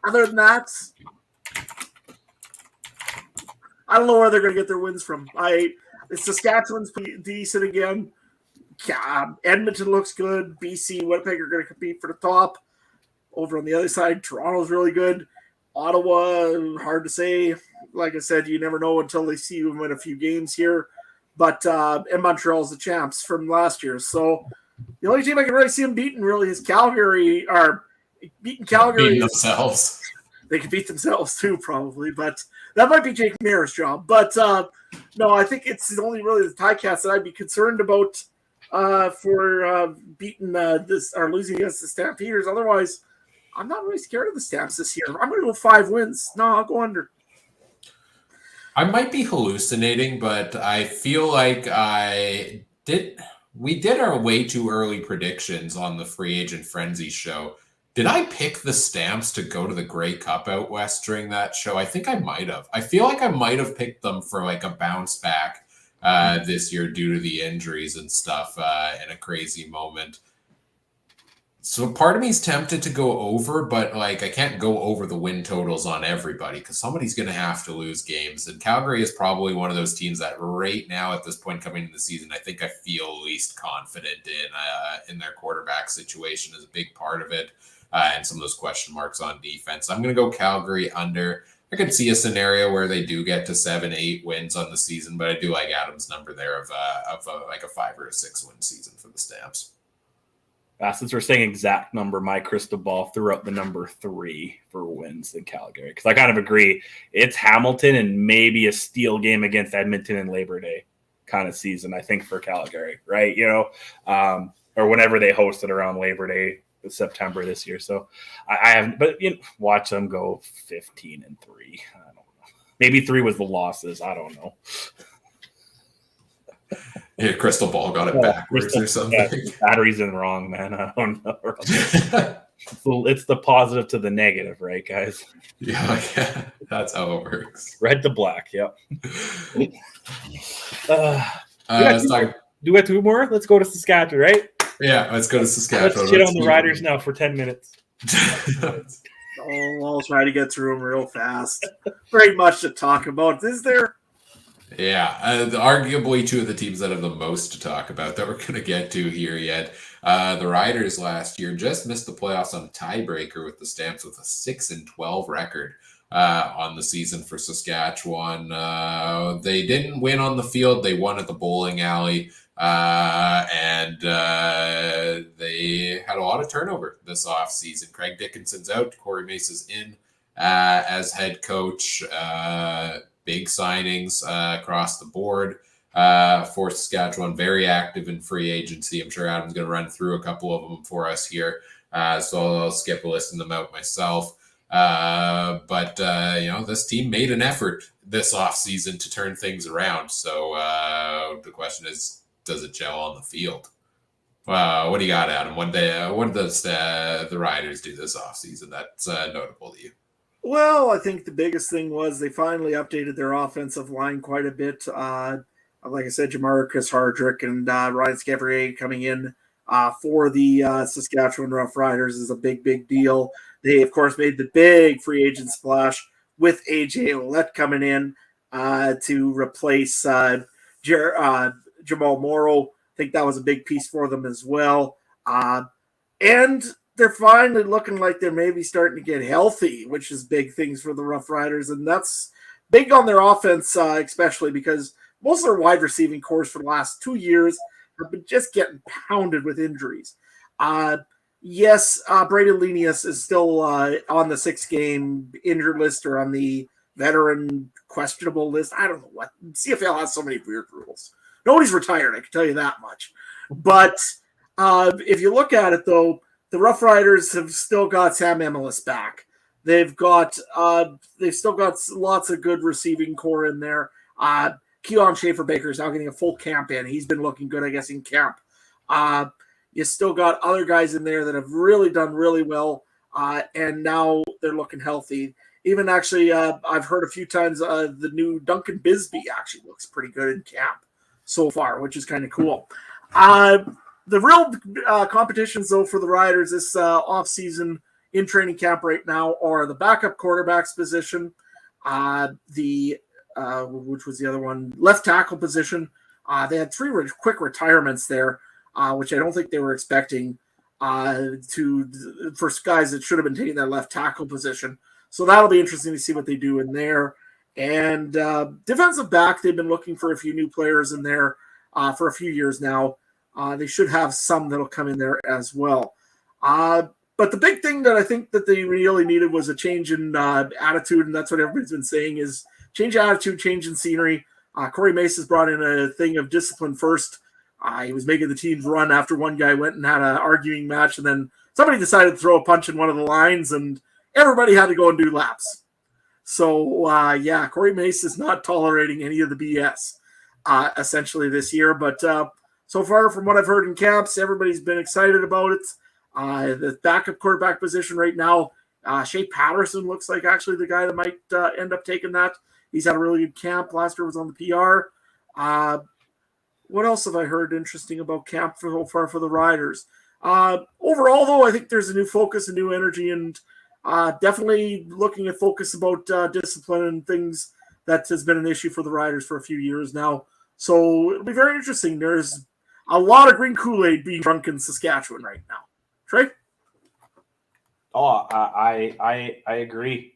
Other than that, I don't know where they're going to get their wins from. Saskatchewan's decent again. Edmonton looks good. BC, Winnipeg are going to compete for the top. Over on the other side, Toronto's really good. Ottawa, hard to say. Like I said, you never know until they see them win a few games here. But and Montreal's the champs from last year. So the only team I can really see them beating really is Calgary. Or beating Calgary. Beating themselves. They could beat themselves too, probably. But that might be Jake Maier's job. But no, I think it's only really the Ticats that I'd be concerned about for beating this or losing against the Stampeders. Otherwise, I'm not really scared of the Stamps this year. I'm going to go 5 wins. No, I'll go under. I might be hallucinating, but I feel like we did our way too early predictions on the Free Agent Frenzy show. Did I pick the Stamps to go to the Grey Cup out west during that show? I think I might have. I feel like I might have picked them for like a bounce back this year due to the injuries and stuff in a crazy moment. So part of me is tempted to go over, but like I can't go over the win totals on everybody because somebody's going to have to lose games. And Calgary is probably one of those teams that right now at this point coming into the season, I think I feel least confident in their quarterback situation is a big part of it. And some of those question marks on defense. I'm going to go Calgary under. I could see a scenario where they do get to 7-8 wins on the season, but I do like Adam's number there of like a 5 or a 6 win season for the Stamps. Since we're saying exact number, my crystal ball threw up the number 3 for wins in Calgary. Because I kind of agree. It's Hamilton and maybe a steal game against Edmonton and Labor Day kind of season, I think, for Calgary, right? You know, or whenever they host it around Labor Day, September this year. So I haven't, but you know, watch them go 15-3. I don't know. Maybe 3 was the losses. I don't know. Your crystal ball got it backwards or something. Yeah, battery's in wrong, man. I don't know. It's the positive to the negative, right, guys? Yeah, that's how it works. Red to black, yep. Do we have 2 more? Let's go to Saskatchewan, right? Yeah, let's go to Saskatchewan. Let's shit on the Riders now for 10 minutes. I'll try to get through them real fast. Very much to talk about. Is there? Yeah, arguably 2 of the teams that have the most to talk about that we're going to get to here yet. The Riders last year just missed the playoffs on a tiebreaker with the Stamps with a 6-12 record on the season for Saskatchewan. They didn't win on the field. They won at the bowling alley. And they had a lot of turnover this offseason. Craig Dickinson's out. Corey Mace's in as head coach. Big signings across the board for Saskatchewan. Very active in free agency. I'm sure Adam's going to run through a couple of them for us here. So I'll skip a list of them out myself. But this team made an effort this offseason to turn things around. So the question is, does it gel on the field? What do you got, Adam? What does the Riders do this offseason that's notable to you? Well, I think the biggest thing was they finally updated their offensive line quite a bit. Like I said, Jamarcus Hardrick and Ryan Scavrier coming in for the Saskatchewan Rough Riders is a big, big deal. They, of course, made the big free agent splash with AJ Ouellette coming in. to replace Jamal Morrow. I think that was a big piece for them as well. And they're finally looking like they're maybe starting to get healthy, which is big things for the Rough Riders. And that's big on their offense, especially because most of their wide receiving cores for the last 2 years have been just getting pounded with injuries. Yes, Brady Lenius is still on the 6-game injured list or on the veteran questionable list. I don't know what. CFL has so many weird rules. Nobody's retired, I can tell you that much. But if you look at it, though, the Rough Riders have still got Sam Emilus back. They've still got lots of good receiving core in there. Keon Schaefer-Baker is now getting a full camp in. He's been looking good, I guess, in camp. You still got other guys in there that have really done really well, and now they're looking healthy. Even actually, I've heard a few times the new Duncan Bisbee actually looks pretty good in camp so far, which is kind of cool. The real competitions, though, for the Riders this offseason in training camp right now are the backup quarterback's position, which was the other one, left tackle position. They had 3 quick retirements there, which I don't think they were expecting for guys that should have been taking that left tackle position. So that'll be interesting to see what they do in there. And defensive back, they've been looking for a few new players in there for a few years now. They should have some that'll come in there as well. But the big thing that I think that they really needed was a change in attitude, and that's what everybody's been saying is change attitude, change in scenery. Corey Mace has brought in a thing of discipline first. He was making the teams run after one guy went and had an arguing match, and then somebody decided to throw a punch in one of the lines, and everybody had to go and do laps. So, Corey Mace is not tolerating any of the BS, essentially, this year. But so far, from what I've heard in camps, everybody's been excited about it. The backup quarterback position right now, Shea Patterson looks like actually the guy that might end up taking that. He's had a really good camp. Last year was on the PR. What else have I heard interesting about camp so far for the Riders? Overall, though, I think there's a new focus, a new energy, and definitely looking at focus about discipline and things that has been an issue for the Riders for a few years now. So it'll be very interesting. There's a lot of green Kool-Aid being drunk in Saskatchewan right now. Trey? Oh, I agree.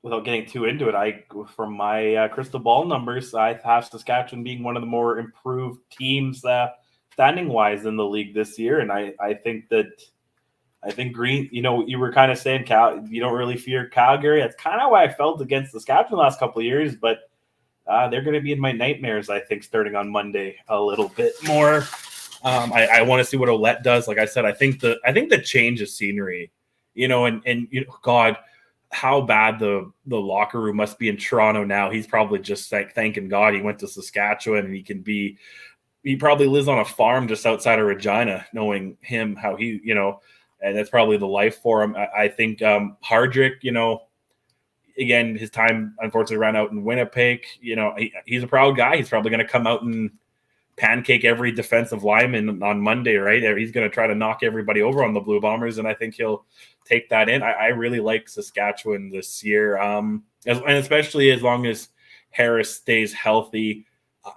Without getting too into it, from my crystal ball numbers, I have Saskatchewan being one of the more improved teams standing-wise in the league this year. And I think Green, you were kind of saying you don't really fear Calgary. That's kind of why I felt against Saskatchewan the last couple of years, but they're going to be in my nightmares, I think, starting on Monday a little bit more. I want to see what Ouellette does. Like I said, I think the change of scenery, and God, how bad the locker room must be in Toronto now. He's probably just like thanking God he went to Saskatchewan and he probably lives on a farm just outside of Regina, knowing him, how he, and that's probably the life for him. I think Hardrick, again, his time unfortunately ran out in Winnipeg. He's a proud guy. He's probably going to come out and pancake every defensive lineman on Monday, right? He's going to try to knock everybody over on the Blue Bombers, and I think he'll take that in. I really like Saskatchewan this year, and especially as long as Harris stays healthy.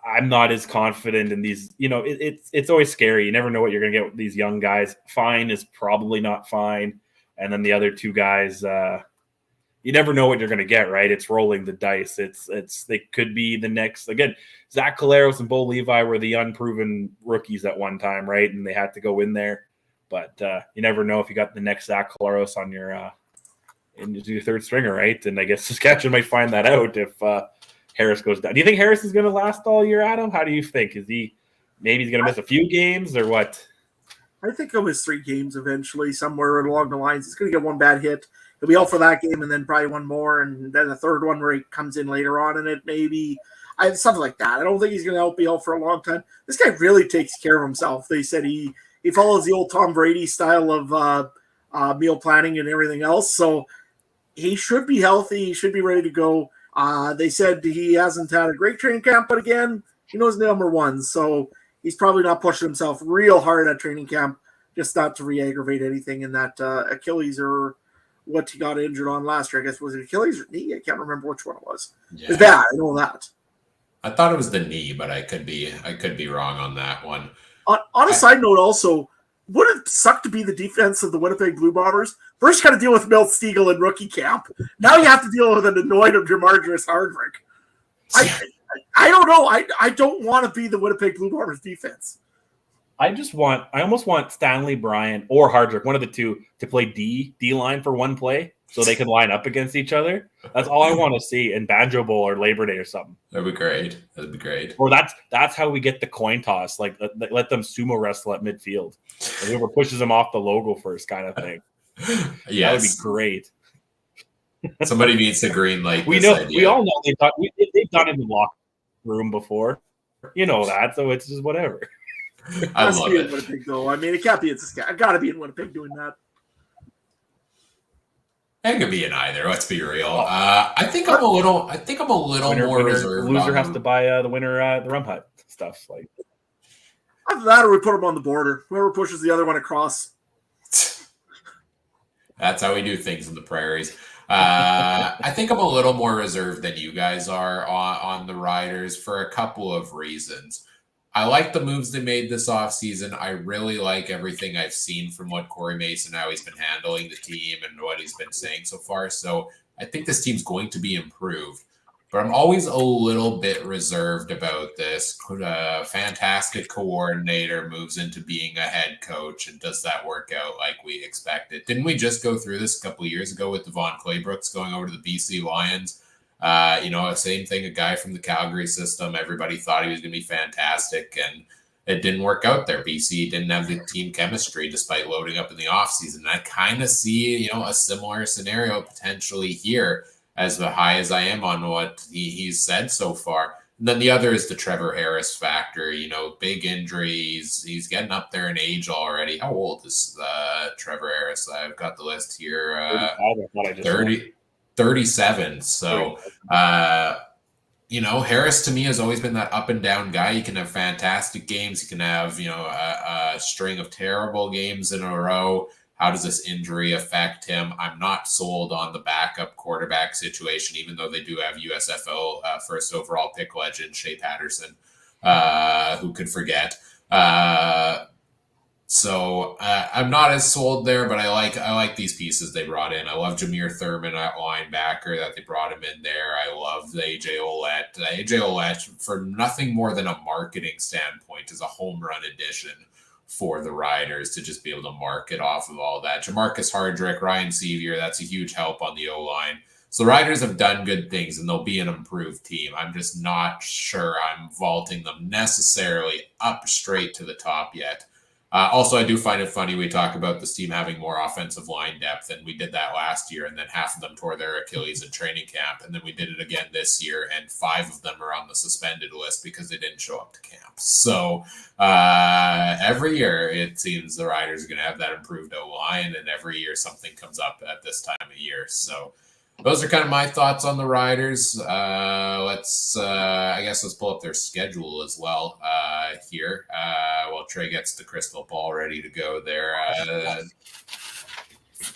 I'm not as confident in these. It's always scary. You never know what you're going to get with these young guys. Fine is probably not fine, and then the other two guys, you never know what you're going to get, right? It's rolling the dice. They could be the next, again, Zach Collaros and Bo Levi were the unproven rookies at one time, right? And they had to go in there. But you never know if you got the next Zach Collaros on your third stringer, right? And I guess Saskatchewan might find that out if Harris goes down. Do you think Harris is going to last all year, Adam? How do you think? He's going to miss a few games or what? I think he'll miss 3 games eventually, somewhere along the lines. He's going to get one bad hit. He'll be out for that game and then probably one more, and then a third one where he comes in later on in it, maybe. Something like that. I don't think he's going to be out for a long time. This guy really takes care of himself. They said he follows the old Tom Brady style of meal planning and everything else, so he should be healthy. He should be ready to go. They said he hasn't had a great training camp, but again, he knows number one, so he's probably not pushing himself real hard at training camp, just not to re-aggravate anything in that Achilles or what he got injured on last year. I guess was it Achilles or knee? I can't remember which one it was. Yeah. It's bad. I know that. I thought it was the knee, but I could be wrong on that one. On a side note, also, would it suck to be the defense of the Winnipeg Blue Bombers? First, you got to deal with Milt Stegall in rookie camp. Now you have to deal with an annoyed Jamarcus Hardrick. I don't know. I don't want to be the Winnipeg Blue Bombers defense. I almost want Stanley Bryant or Hardrick, one of the two, to play D line for one play so they can line up against each other. That's all I want to see in Banjo Bowl or Labor Day or something. That'd be great. Or that's how we get the coin toss. Like let them sumo wrestle at midfield. And whoever pushes them off the logo first, kind of thing. Yes. That would be great. Somebody needs to green light. We all know they've done it in the locker room before. You know that, so it's just whatever. I love it. In Winnipeg, though. I mean, it can't be in Saskatchewan. I've got to be in Winnipeg doing that. It could be in either. Let's be real. I think I'm a little more reserved. The loser has to buy the winner the rum hut stuff. Like After that, or we put them on the border. Whoever pushes the other one across. That's how we do things in the prairies. I think I'm a little more reserved than you guys are on the Riders for a couple of reasons. I like the moves they made this offseason. I really like everything I've seen from what Corey Mason, how he's been handling the team and what he's been saying so far. So I think this team's going to be improved. But I'm always a little bit reserved about this. Fantastic coordinator moves into being a head coach, and does that work out like we expected? Didn't we just go through this a couple of years ago with Devon Claybrooks going over to the BC Lions? Same thing, a guy from the Calgary system. Everybody thought he was going to be fantastic, and it didn't work out there. BC didn't have the team chemistry despite loading up in the offseason. I kind of see, a similar scenario potentially here, as high as I am on what he's said so far. And then the other is the Trevor Harris factor. Big injuries. He's getting up there in age already. How old is Trevor Harris? I've got the list here. 37. So, Harris to me has always been that up and down guy. He can have fantastic games. He can have, a string of terrible games in a row. How does this injury affect him? I'm not sold on the backup quarterback situation, even though they do have USFL first overall pick legend Shea Patterson, who could forget. So I'm not as sold there, but I like these pieces they brought in. I love Jameer Thurman at linebacker that they brought him in there. I love the AJ Ouellette. AJ Ouellette, for nothing more than a marketing standpoint, is a home run addition for the Riders to just be able to market off of all that. Jamarcus Hardrick, Ryan Sevier, that's a huge help on the O-line. So the Riders have done good things, and they'll be an improved team. I'm just not sure I'm vaulting them necessarily up straight to the top yet. Also, I do find it funny we talk about this team having more offensive line depth, and we did that last year, and then half of them tore their Achilles in training camp, and then we did it again this year, and 5 of them are on the suspended list because they didn't show up to camp. So every year it seems the Riders are going to have that improved O-line, and every year something comes up at this time of year. So those are kind of my thoughts on the Riders. Let's pull up their schedule as well here. While Trey gets the crystal ball ready to go there.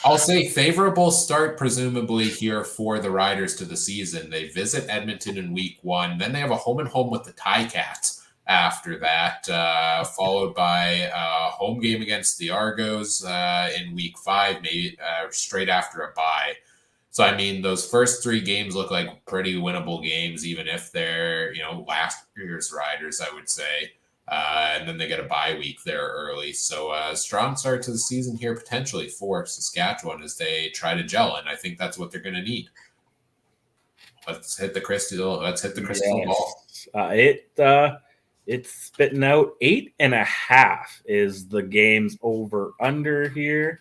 I'll say favorable start, presumably, here for the Riders to the season. They visit Edmonton in week 1. Then they have a home-and-home with the Ticats after that, followed by a home game against the Argos in week 5, maybe straight after a bye. So, I mean, those first 3 games look like pretty winnable games, even if they're, last year's Riders, I would say. And then they get a bye week there early. So, a strong start to the season here potentially for Saskatchewan as they try to gel, and I think that's what they're going to need. Let's hit the crystal ball. It's spitting out 8.5 is the game's over under here.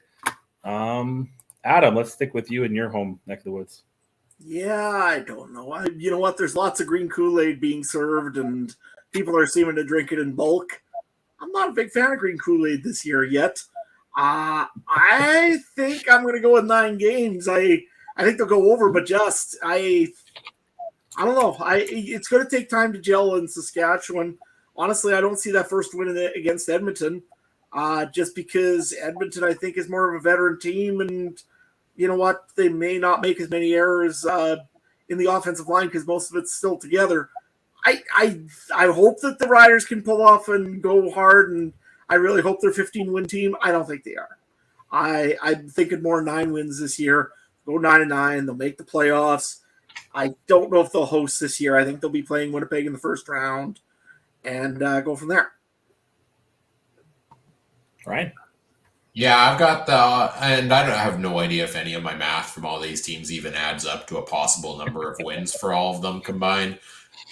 Adam, let's stick with you in your home neck of the woods. Yeah, I don't know. You know what? There's lots of green Kool-Aid being served, and people are seeming to drink it in bulk. I'm not a big fan of green Kool-Aid this year yet. I think I'm going to go with 9 games. I think they'll go over, but I don't know. It's going to take time to gel in Saskatchewan. Honestly, I don't see that first win against Edmonton. Just because Edmonton, I think, is more of a veteran team, and you know what, they may not make as many errors in the offensive line because most of it's still together. I hope that the Riders can pull off and go hard, and I really hope they're a 15-win team. I don't think they are. I'm thinking more 9 wins this year. Go 9-9. They'll make the playoffs. I don't know if they'll host this year. I think they'll be playing Winnipeg in the first round and go from there. Right. Yeah, I've got and I have no idea if any of my math from all these teams even adds up to a possible number of wins for all of them combined.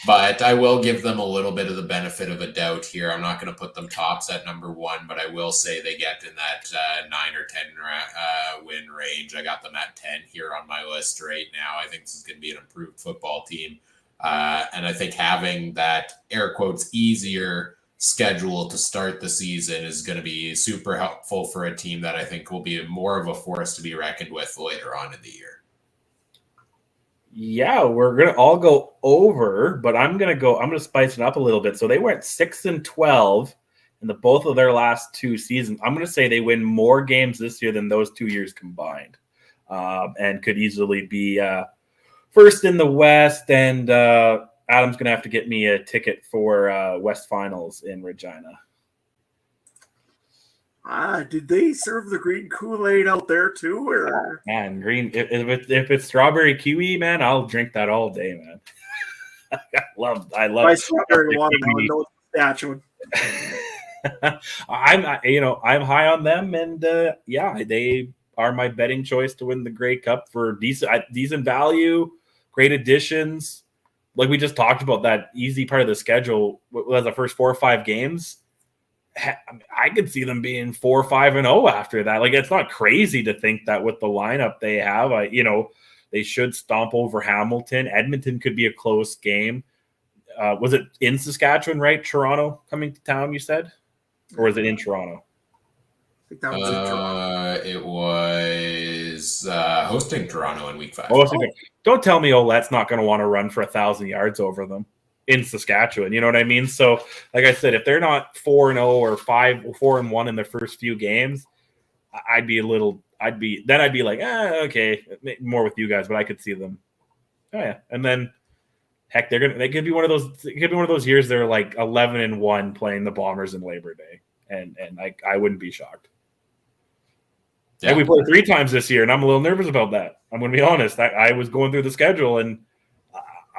But I will give them a little bit of the benefit of a doubt here. I'm not going to put them tops at number 1, but I will say they get in that 9 or 10 win range. I got them at 10 here on my list right now. I think this is going to be an improved football team. And I think having that, air quotes, easier schedule to start the season is going to be super helpful for a team that I think will be more of a force to be reckoned with later on in the year. Yeah, we're gonna all go over, but I'm gonna spice it up a little bit. So they went 6-12 in both of their last 2 seasons. I'm gonna say they win more games this year than those 2 years combined, and could easily be first in the West. And Adam's gonna have to get me a ticket for West Finals in Regina. Did they serve the green Kool-Aid out there too? Or Man, green. If it's strawberry kiwi, man, I'll drink that all day, man. I love my strawberry watermelon, no Saskatchewan. I'm high on them, and they are my betting choice to win the Grey Cup for decent value, great additions. Like we just talked about, that easy part of the schedule was the first 4 or 5 games. I could see them being 4-5-0 after that. Like, it's not crazy to think that with the lineup they have. They should stomp over Hamilton. Edmonton could be a close game. Was it in Saskatchewan, right? Toronto coming to town, you said? Or was it in Toronto? I think that was in Toronto. It was hosting Toronto in week 5. Don't tell me Ouellette's not going to want to run for 1,000 yards over them in Saskatchewan. You know what I mean? So, like I said, if they're not 4-0 or 4-1 in their first few games, I'd be like, okay, more with you guys, but I could see them. Oh yeah. And then heck, they could be one of those years they're like 11-1 playing the Bombers in Labor Day. And I wouldn't be shocked. Yeah. And we played 3 times this year, and I'm a little nervous about that. I'm going to be honest. I was going through the schedule, and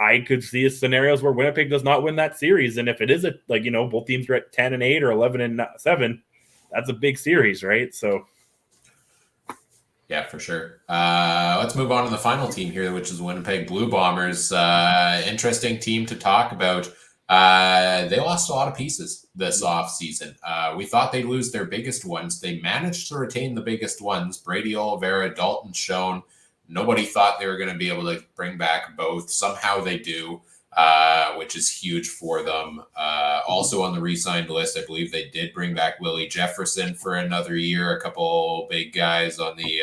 I could see scenarios where Winnipeg does not win that series. And if it is both teams are at 10-8 or 11-7, that's a big series, right? So, yeah, for sure. Let's move on to the final team here, which is Winnipeg Blue Bombers. Interesting team to talk about. They lost a lot of pieces this offseason. We thought they'd lose their biggest ones. They managed to retain the biggest ones. Brady Oliveira, Dalton Schoen. Nobody thought they were going to be able to bring back both. Somehow they do, which is huge for them. Also on the re-signed list, I believe they did bring back Willie Jefferson for another year. A couple big guys on the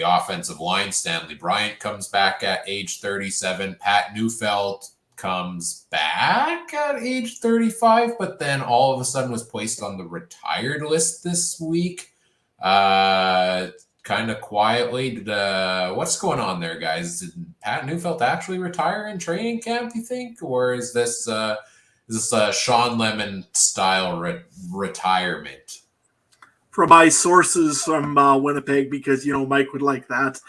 offensive line. Stanley Bryant comes back at age 37. Pat Neufeld comes back at age 35, but then all of a sudden was placed on the retired list this week. Kind of quietly. What's going on there, guys? Did Pat Neufeld actually retire in training camp, you think? Or is this a Shawn Lemon style retirement? From my sources from Winnipeg, because, Mike would like that.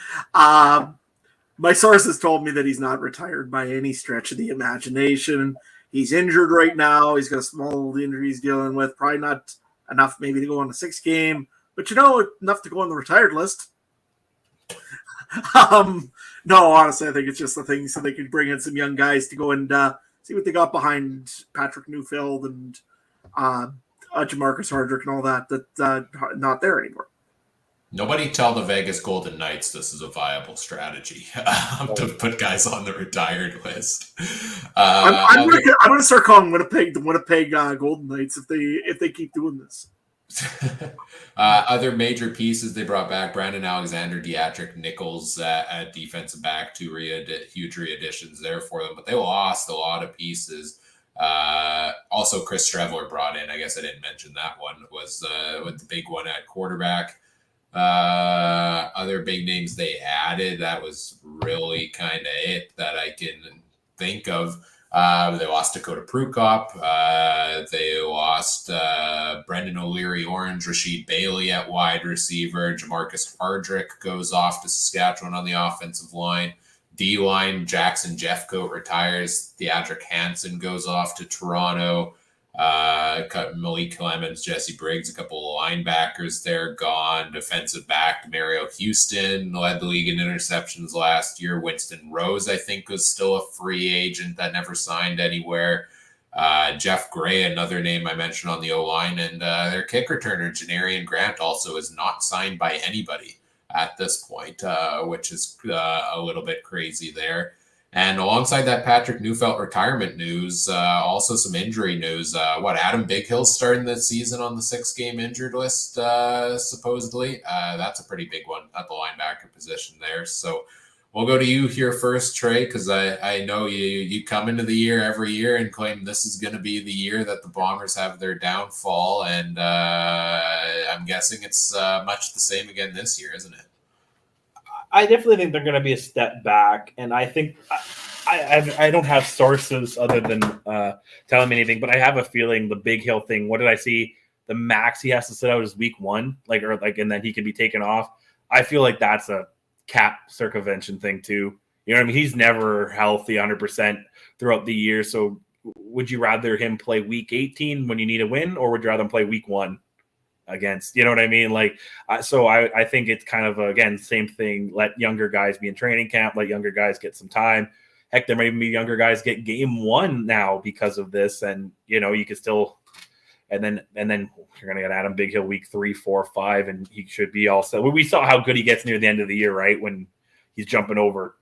My sources told me that he's not retired by any stretch of the imagination. He's injured right now. He's got a small injury he's dealing with. Probably not enough maybe to go on a 6 game. But enough to go on the retired list. No, honestly, I think it's just the thing so they could bring in some young guys to go and see what they got behind Patrick Neufeld and Jamarcus Hardrick and all that not there anymore. Nobody tell the Vegas Golden Knights this is a viable strategy to put guys on the retired list. I'm going to start calling Winnipeg the Winnipeg Golden Knights if they keep doing this. Other major pieces they brought back: Brandon Alexander, Deatrick Nichols at defensive back, 2 huge re-additions there for them, but they lost a lot of pieces. Also, Chris Streveler brought in. I guess I didn't mention that one was with the big one at quarterback. Other big names they added, that was really kind of it that I can think of. They lost Dakota Prukop. They lost Brendan O'Leary Orange, Rashid Bailey at wide receiver. Jamarcus Hardrick goes off to Saskatchewan on the offensive line. D-line, Jackson Jeffcoat retires. Theodric Hansen goes off to Toronto. Malik Clemens, Jesse Briggs, a couple of linebackers there gone. Defensive back Mario Houston led the league in interceptions last year. Winston Rose, I think, was still a free agent that never signed anywhere. Jeff Gray, another name I mentioned on the O-line, and their kick returner, Janarian Grant, also is not signed by anybody at this point, which is a little bit crazy there. And alongside that Patrick Neufeld retirement news, also some injury news. Adam Bighill's starting the season on the 6-game injured list, supposedly. That's a pretty big one at the linebacker position there. So we'll go to you here first, Trey, because I know you come into the year every year and claim this is going to be the year that the Bombers have their downfall. And I'm guessing it's much the same again this year, isn't it? I definitely think they're going to be a step back, and I think I don't have sources other than telling me anything, but I have a feeling the Big Hill thing. What did I see? The max he has to sit out is week 1, and then he can be taken off. I feel like that's a cap circumvention thing too. You know what I mean? He's never healthy 100% throughout the year. So would you rather him play week 18 when you need a win, or would you rather him play week 1? Against, you know what I mean? So I think it's kind of, again, same thing. Let younger guys be in training camp, let younger guys get some time. Heck, there might even be younger guys get game 1 now because of this. And, you could still, and then you're going to get Adam Bighill week 3, 4, 5, and he should be all set. We saw how good he gets near the end of the year, right? When he's jumping over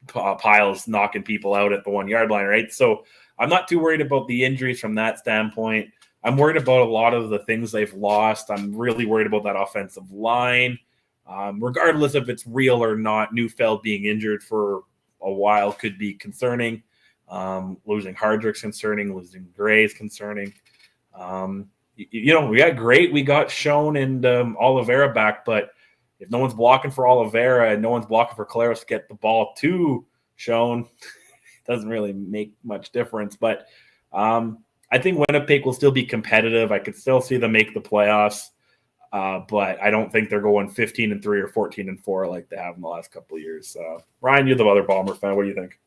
piles, knocking people out at the 1-yard line, right? So I'm not too worried about the injuries from that standpoint. I'm worried about a lot of the things they've lost. I'm really worried about that offensive line. Regardless if it's real or not, Neufeld being injured for a while could be concerning. Losing Hardrick's concerning. Losing Gray's concerning. We got great. We got Shawn and Oliveira back, but if no one's blocking for Oliveira and no one's blocking for Collaros to get the ball to Shawn, it doesn't really make much difference. But I think Winnipeg will still be competitive. I could still see them make the playoffs, but I don't think they're going 15-3 or 14-4 like they have in the last couple of years. Ryan, you're the other Bomber fan. What do you think?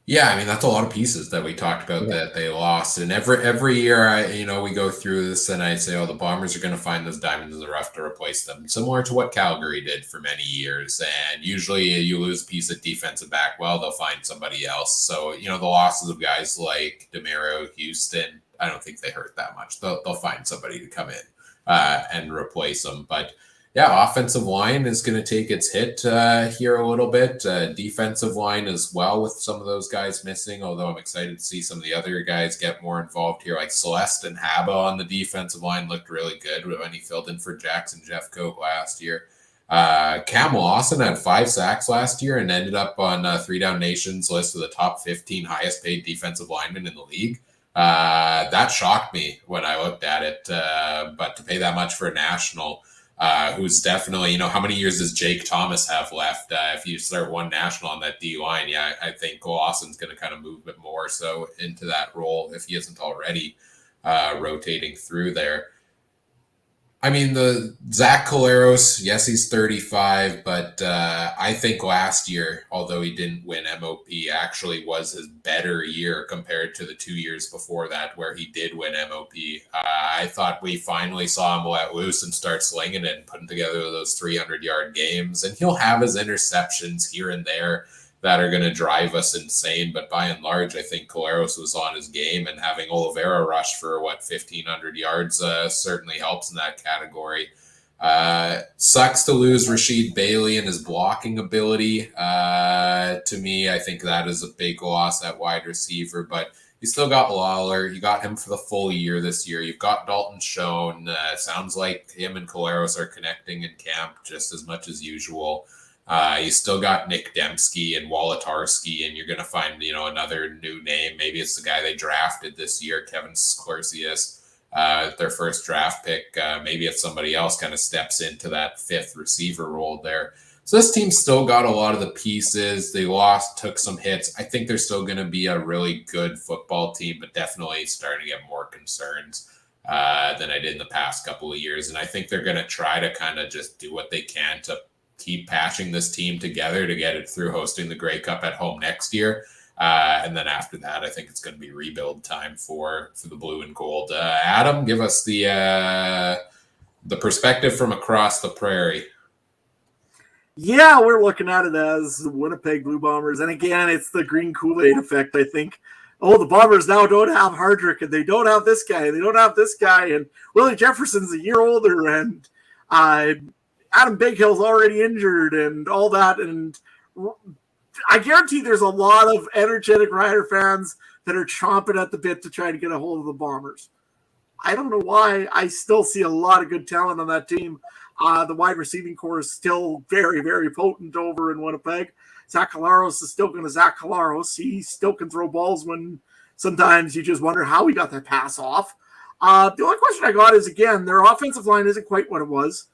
Yeah, I mean, that's a lot of pieces that we talked about that they lost. And every year, we go through this and I say, the Bombers are going to find those diamonds in the rough to replace them, similar to what Calgary did for many years. And usually you lose a piece of defensive back. Well, they'll find somebody else. So, the losses of guys like DeMario, Houston, I don't think they hurt that much. They'll find somebody to come in and replace them. But yeah, offensive line is going to take its hit here a little bit. Defensive line as well, with some of those guys missing, although I'm excited to see some of the other guys get more involved here, like Celeste and Haba on the defensive line looked really good when he filled in for Jackson Jeffcoat last year. Cam Lawson had 5 sacks last year and ended up on 3 Down Nation's list of the top 15 highest paid defensive linemen in the league. That shocked me when I looked at it, but to pay that much for a national, who's definitely, how many years does Jake Thomas have left? If you start one national on that D line, I think Lawson's going to kind of move a bit more so into that role if he isn't already rotating through there. I mean, the Zach Collaros, yes, he's 35, but I think last year, although he didn't win MOP, actually was his better year compared to the 2 years before that where he did win MOP. I thought we finally saw him let loose and start slinging it and putting together those 300-yard games, and he'll have his interceptions here and there that are going to drive us insane. But by and large, I think Collaros was on his game, and having Oliveira rush for 1,500 yards certainly helps in that category. Sucks to lose Rashid Bailey and his blocking ability. To me, I think that is a big loss at wide receiver, but you still got Lawler. You got him for the full year this year. You've got Dalton Schoen. Sounds like him and Collaros are connecting in camp just as much as usual. You still got Nick Dembski and Wolotarski, and you're going to find, another new name. Maybe it's the guy they drafted this year, Kevin Sklersius. their first draft pick. Maybe if somebody else kind of steps into that fifth receiver role there. So this team's still got a lot of the pieces. They took some hits. I think they're still going to be a really good football team, but definitely starting to get more concerns than I did in the past couple of years. And I think they're going to try to kind of just do what they can to keep patching this team together to get it through hosting the Grey Cup at home next year. And then after that, I think it's going to be rebuild time for the blue and gold. Adam, give us the perspective from across the prairie. Yeah, we're looking at it as the Winnipeg Blue Bombers. And again, it's the green Kool-Aid effect, I think. Oh, the Bombers now don't have Hardrick, and they don't have this guy, and they don't have this guy, and Willie Jefferson's a year older, and Adam Bighill's already injured, and all that. And I guarantee there's a lot of energetic Rider fans that are chomping at the bit to try to get a hold of the Bombers. I don't know why. I still see a lot of good talent on that team. The wide receiving core is still very, very potent over in Winnipeg. Zach Collaros is still going to Zach Collaros. He still can throw balls when sometimes you just wonder how he got that pass off. The only question I got is, again, their offensive line isn't quite what it was.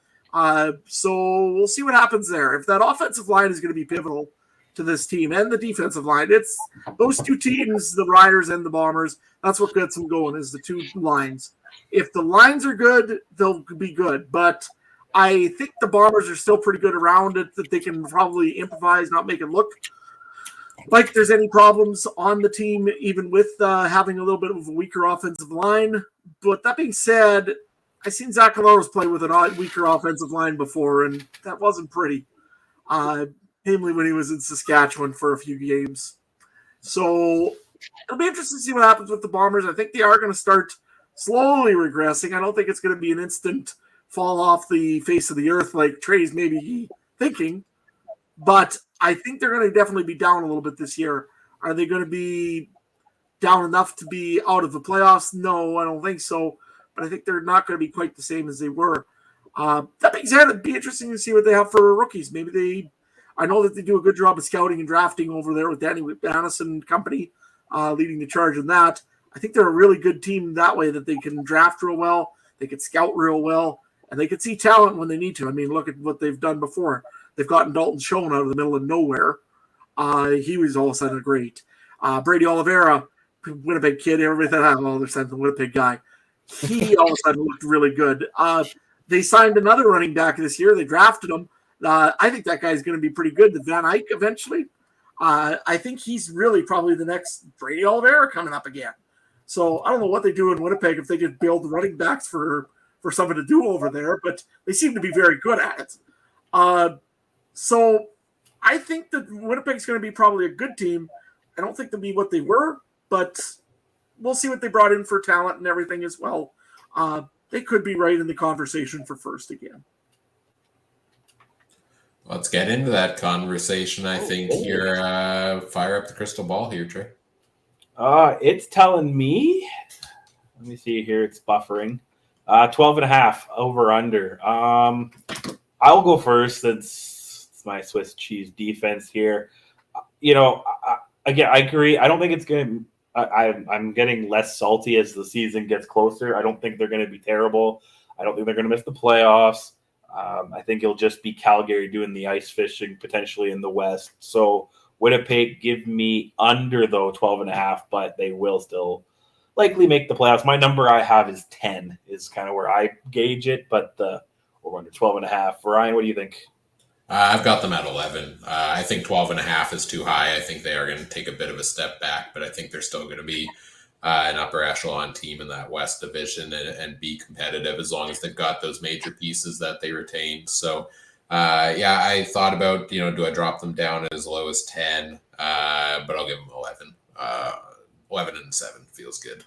So we'll see what happens there. If that offensive line is going to be pivotal to this team and the defensive line, it's those two teams, the Riders and the Bombers. That's what gets them going, is the two lines. If the lines are good, they'll be good. But I think the Bombers are still pretty good around it, that they can probably improvise, not make it look like there's any problems on the team, even with having a little bit of a weaker offensive line. But that being said, I've seen Zach Collaros play with a weaker offensive line before, and that wasn't pretty, namely when he was in Saskatchewan for a few games. So it'll be interesting to see what happens with the Bombers. I think they are going to start slowly regressing. I don't think it's going to be an instant fall off the face of the earth like Trey's maybe thinking, but I think they're going to definitely be down a little bit this year. Are they going to be down enough to be out of the playoffs? No, I don't think so, but I think they're not going to be quite the same as they were. That being said, it'd be interesting to see what they have for rookies. I know that they do a good job of scouting and drafting over there with Danny Bannis and company leading the charge in that. I think they're a really good team that way, that they can draft real well, they can scout real well, and they can see talent when they need to. I mean, look at what they've done before. They've gotten Dalton Schoen out of the middle of nowhere. He was all of a sudden great. Brady Oliveira, Winnipeg kid, everybody thought, oh, they're sending the Winnipeg guy. He all of a sudden looked really good. They signed another running back this year. They drafted him. I think that guy's going to be pretty good. The Van Eyck eventually. I think he's really probably the next Brady Oliveira coming up again. So I don't know what they do in Winnipeg if they just build running backs for someone to do over there, but they seem to be very good at it. So I think that Winnipeg's going to be probably a good team. I don't think they'll be what they were, but we'll see what they brought in for talent and everything as well. They could be right in the conversation for first again. Let's get into that conversation. I think here, fire up the crystal ball here, Trey. It's telling me, let me see here, it's buffering. 12.5 over under. I'll go first since it's my Swiss cheese defense here. Again, I agree. I don't think it's going to, I'm getting less salty as the season gets closer. I don't think they're going to be terrible. I don't think they're going to miss the playoffs. I think it'll just be Calgary doing the ice fishing potentially in the West. So Winnipeg, give me under, though, 12.5, but they will still likely make the playoffs. My number I have is 10 is kind of where I gauge it, but we're under 12.5. Ryan, what do you think? I've got them at 11. I think 12.5 is too high. I think they are going to take a bit of a step back, but I think they're still going to be an upper echelon team in that West division and be competitive as long as they've got those major pieces that they retained. So, I thought about, do I drop them down as low as 10? But I'll give them 11. 11 and 7 feels good.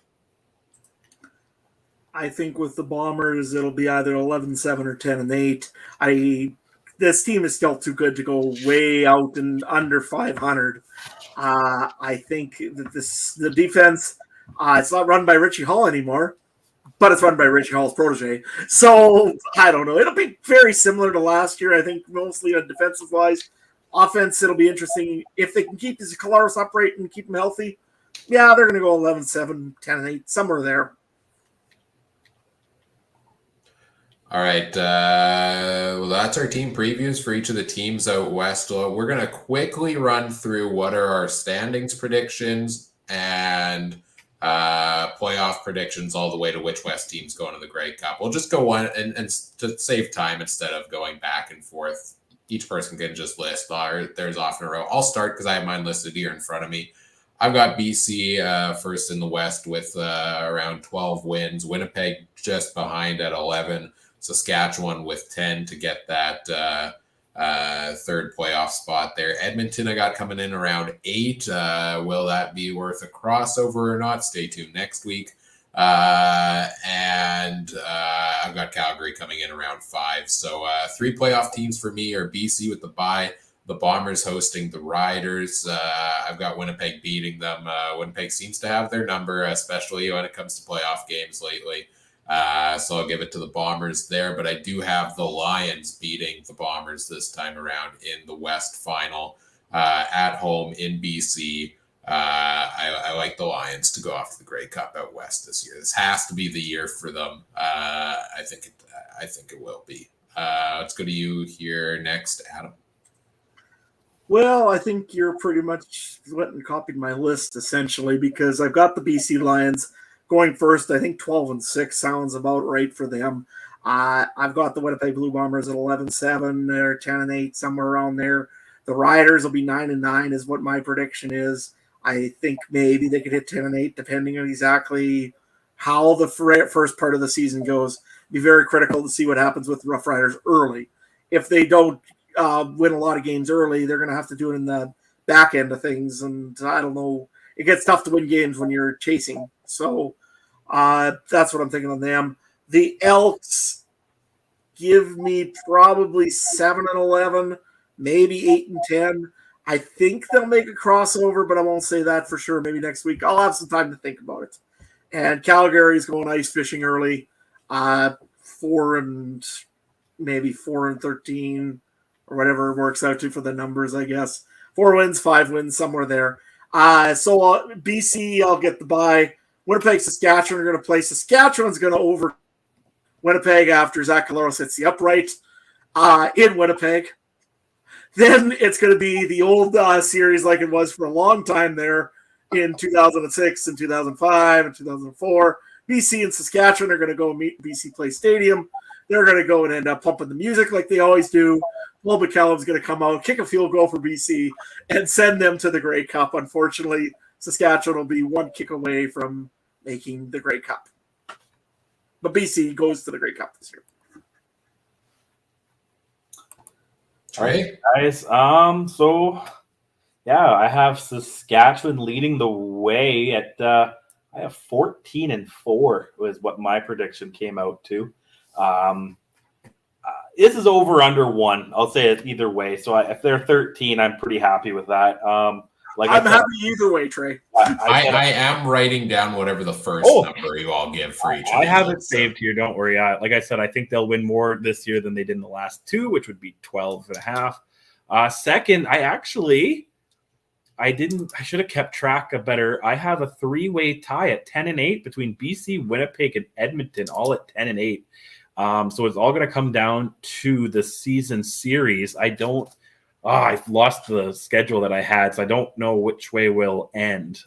I think with the Bombers, it'll be either 11-7 or 10-8. This team is still too good to go way out and under 500. I think that the defense, it's not run by Richie Hall anymore, but it's run by Richie Hall's protege. So I don't know. It'll be very similar to last year, I think, mostly on defensive wise. Offense, it'll be interesting. If they can keep these Collaros upright and keep them healthy, yeah, they're going to go 11-7, 10-8, somewhere there. All right. Well, that's our team previews for each of the teams out west. We're going to quickly run through what are our standings predictions and playoff predictions all the way to which West team's going to the Grey Cup. We'll just go one and to save time instead of going back and forth. Each person can just list theirs off in a row. I'll start because I have mine listed here in front of me. I've got BC first in the West with around 12 wins. Winnipeg just behind at 11. Saskatchewan with 10 to get that third playoff spot there. Edmonton I got coming in around 8. Will that be worth a crossover or not? Stay tuned next week. And I've got Calgary coming in around 5. So 3 playoff teams for me are BC with the bye, the Bombers hosting the Riders. I've got Winnipeg beating them. Winnipeg seems to have their number, especially when it comes to playoff games lately. So I'll give it to the Bombers there, but I do have the Lions beating the Bombers this time around in the West final at home in BC. I like the Lions to go off to the Grey Cup out west this year. This has to be the year for them. I think it will be. Let's go to you here next, Adam. Well, I think you're pretty much went and copied my list essentially because I've got the BC Lions going first. I think 12-6 sounds about right for them. I've got the Winnipeg Blue Bombers at 11-7. They're 10-8, somewhere around there. The Riders will be 9-9 is what my prediction is. I think maybe they could hit 10-8 depending on exactly how the first part of the season goes. Be very critical to see what happens with the Rough Riders early. If they don't win a lot of games early, they're going to have to do it in the back end of things. And I don't know. It gets tough to win games when you're chasing. So that's what I'm thinking on them. The Elks give me probably 7-11, maybe 8-10. I think they'll make a crossover, but I won't say that for sure. Maybe next week. I'll have some time to think about it. And Calgary's going ice fishing early. 4-13 or whatever it works out to for the numbers, I guess. 4 wins, 5 wins, somewhere there. So BC, I'll get the bye. Winnipeg, Saskatchewan are going to play. Saskatchewan's going to over Winnipeg after Zach Collaros hits the upright in Winnipeg. Then it's going to be the old series like it was for a long time there in 2006 and 2005 and 2004. BC and Saskatchewan are going to go meet BC Place Stadium. They're going to go and end up pumping the music like they always do. Will McCallum's going to come out, kick a field goal for BC, and send them to the Grey Cup. Unfortunately, Saskatchewan will be 1 kick away from making the Grey Cup. But BC goes to the Grey Cup this year. All right, guys. So yeah, I have Saskatchewan leading the way at I have 14-4 was what my prediction came out to. This is over under 1. I'll say it either way. So if they're 13, I'm pretty happy with that. I'm happy either way, Trey. I am writing down whatever the first number you all give for each. I have it saved here. Don't worry. Like I said, I think they'll win more this year than they did in the last 2, which would be 12.5. Second, I should have kept track of better. I have a 3-way tie at 10-8 between BC, Winnipeg, and Edmonton, all at 10-8. So it's all going to come down to the season series. I've lost the schedule that I had, so I don't know which way we'll end.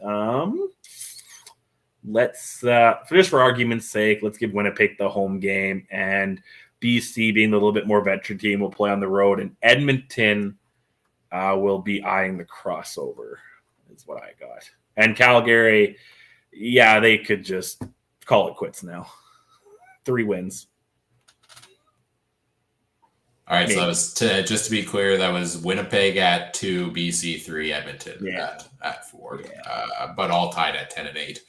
Let's, just for argument's sake, let's give Winnipeg the home game, and BC, being a little bit more veteran team, will play on the road, and Edmonton will be eyeing the crossover, is what I got. And Calgary, yeah, they could just call it quits now. 3 wins. All right, so that was just to be clear, that was Winnipeg at 2, BC 3, Edmonton at 4, but all tied at 10-8.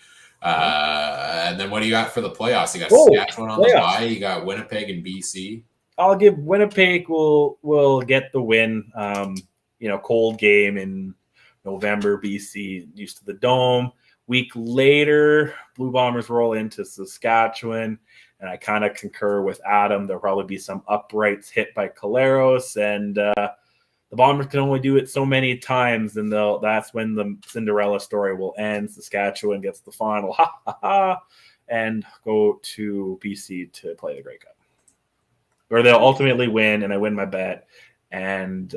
And then what do you got for the playoffs? You got Saskatchewan on the bye. You got Winnipeg and BC. I'll give Winnipeg will get the win. Cold game in November. BC used to the Dome. Week later, Blue Bombers roll into Saskatchewan. And I kind of concur with Adam. There'll probably be some uprights hit by Collaros, and the Bombers can only do it so many times, and that's when the Cinderella story will end. Saskatchewan gets the final, and go to BC to play the Grey Cup. or they'll ultimately win, and I win my bet. And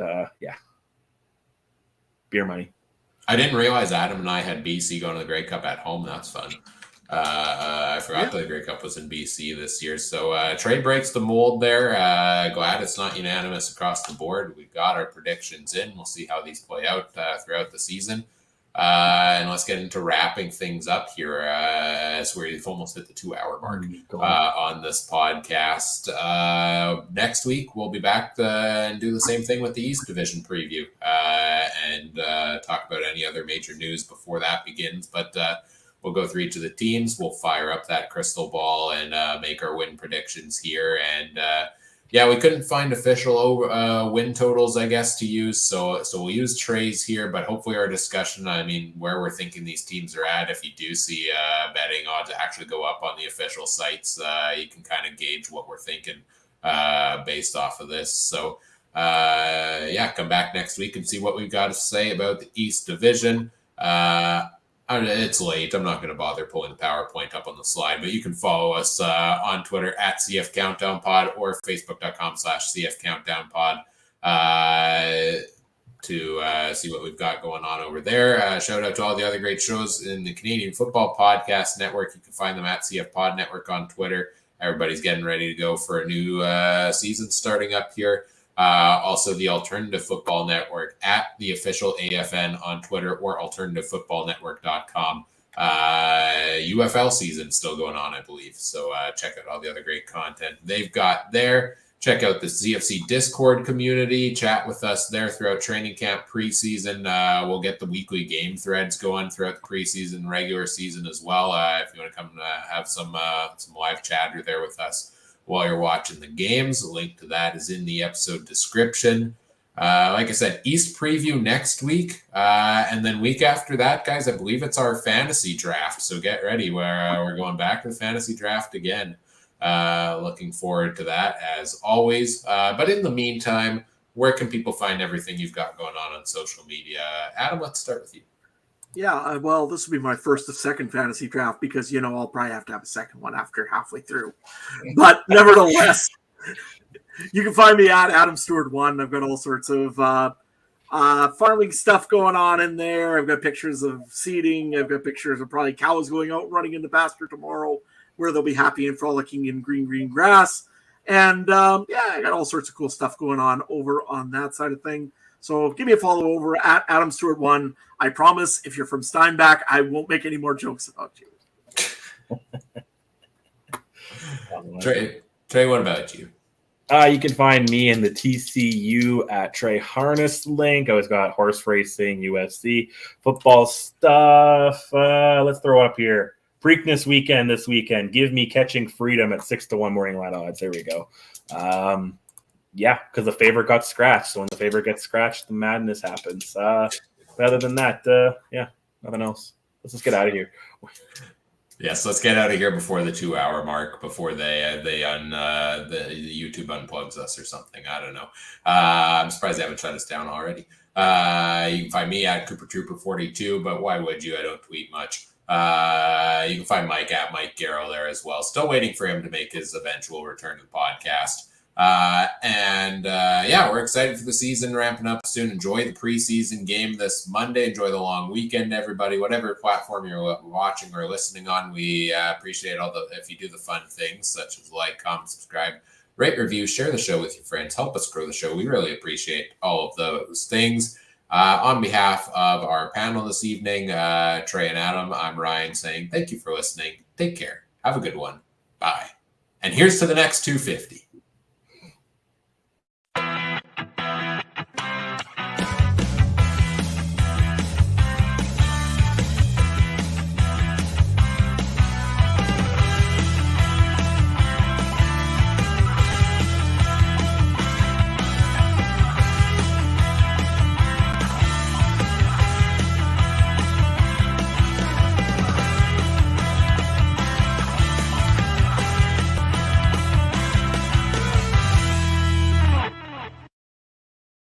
beer money. I didn't realize Adam and I had BC going to the Grey Cup at home. That's fun. I forgot that the Grey Cup was in BC this year. So Trey breaks the mold there. Glad it's not unanimous across the board. We've got our predictions in. We'll see how these play out throughout the season. And let's get into wrapping things up here as we've almost hit the 2-hour mark on this podcast. Next week, we'll be back and do the same thing with the East Division preview and talk about any other major news before that begins. But we'll go through each of the teams. We'll fire up that crystal ball and make our win predictions here. And we couldn't find official win totals, I guess, to use. So we'll use Trey's here, but hopefully our discussion, where we're thinking these teams are at, if you do see betting odds actually go up on the official sites, you can kind of gauge what we're thinking based off of this. So, come back next week and see what we've got to say about the East Division. It's late. I'm not going to bother pulling the PowerPoint up on the slide, but you can follow us on Twitter at CF Countdown Pod or Facebook.com/CF Countdown Pod to see what we've got going on over there. Shout out to all the other great shows in the Canadian Football Podcast Network. You can find them at CF Pod Network on Twitter. Everybody's getting ready to go for a new season starting up here. Also, the Alternative Football Network at the official AFN on Twitter or alternativefootballnetwork.com. UFL season still going on, I believe. So check out all the other great content they've got there. Check out the CFC Discord community. Chat with us there throughout training camp, preseason. We'll get the weekly game threads going throughout the preseason, regular season as well. If you want to come have some live chatter there with us while you're watching the games. The link to that is in the episode description. Like I said, East preview next week. And then week after that, guys, I believe it's our fantasy draft. So get ready. We're going back to the fantasy draft again. Looking forward to that as always. But in the meantime, where can people find everything you've got going on social media? Adam, let's start with you. Yeah, well, this will be my first of second fantasy draft because, I'll probably have to have a second one after halfway through. But nevertheless, you can find me at Adam Stewart 1. I've got all sorts of farming stuff going on in there. I've got pictures of seeding. I've got pictures of probably cows going out running in the pasture tomorrow where they'll be happy and frolicking in green grass. And, I got all sorts of cool stuff going on over on that side of thing. So give me a follow over at Adam Stewart 1. I promise if you're from Steinbach, I won't make any more jokes about you. Trey, what about you? You can find me in the TCU at Trey Harness link. I always got horse racing, UFC, football stuff. Let's throw up here. Preakness weekend this weekend. Give me Catching Freedom at 6-1 morning line odds. There we go. Because the favorite got scratched. So when the favorite gets scratched, the madness happens. But other than that, nothing else. Let's just get out of here. Yes, let's get out of here before the 2-hour mark, before the YouTube unplugs us or something. I don't know. I'm surprised they haven't shut us down already. You can find me at Cooper Trooper 42, but why would you? I don't tweet much. You can find Mike at Mike Garrow there as well. Still waiting for him to make his eventual return to the podcast. We're excited for the season ramping up soon. Enjoy the preseason game this Monday. Enjoy the long weekend, everybody. Whatever platform you're watching or listening on, we appreciate if you do the fun things such as like, comment, subscribe, rate, review, share the show with your friends. Help us grow the show. We really appreciate all of those things. On behalf of our panel this evening, Trey and Adam, I'm Ryan saying thank you for listening. Take care. Have a good one. Bye. And here's to the next 250.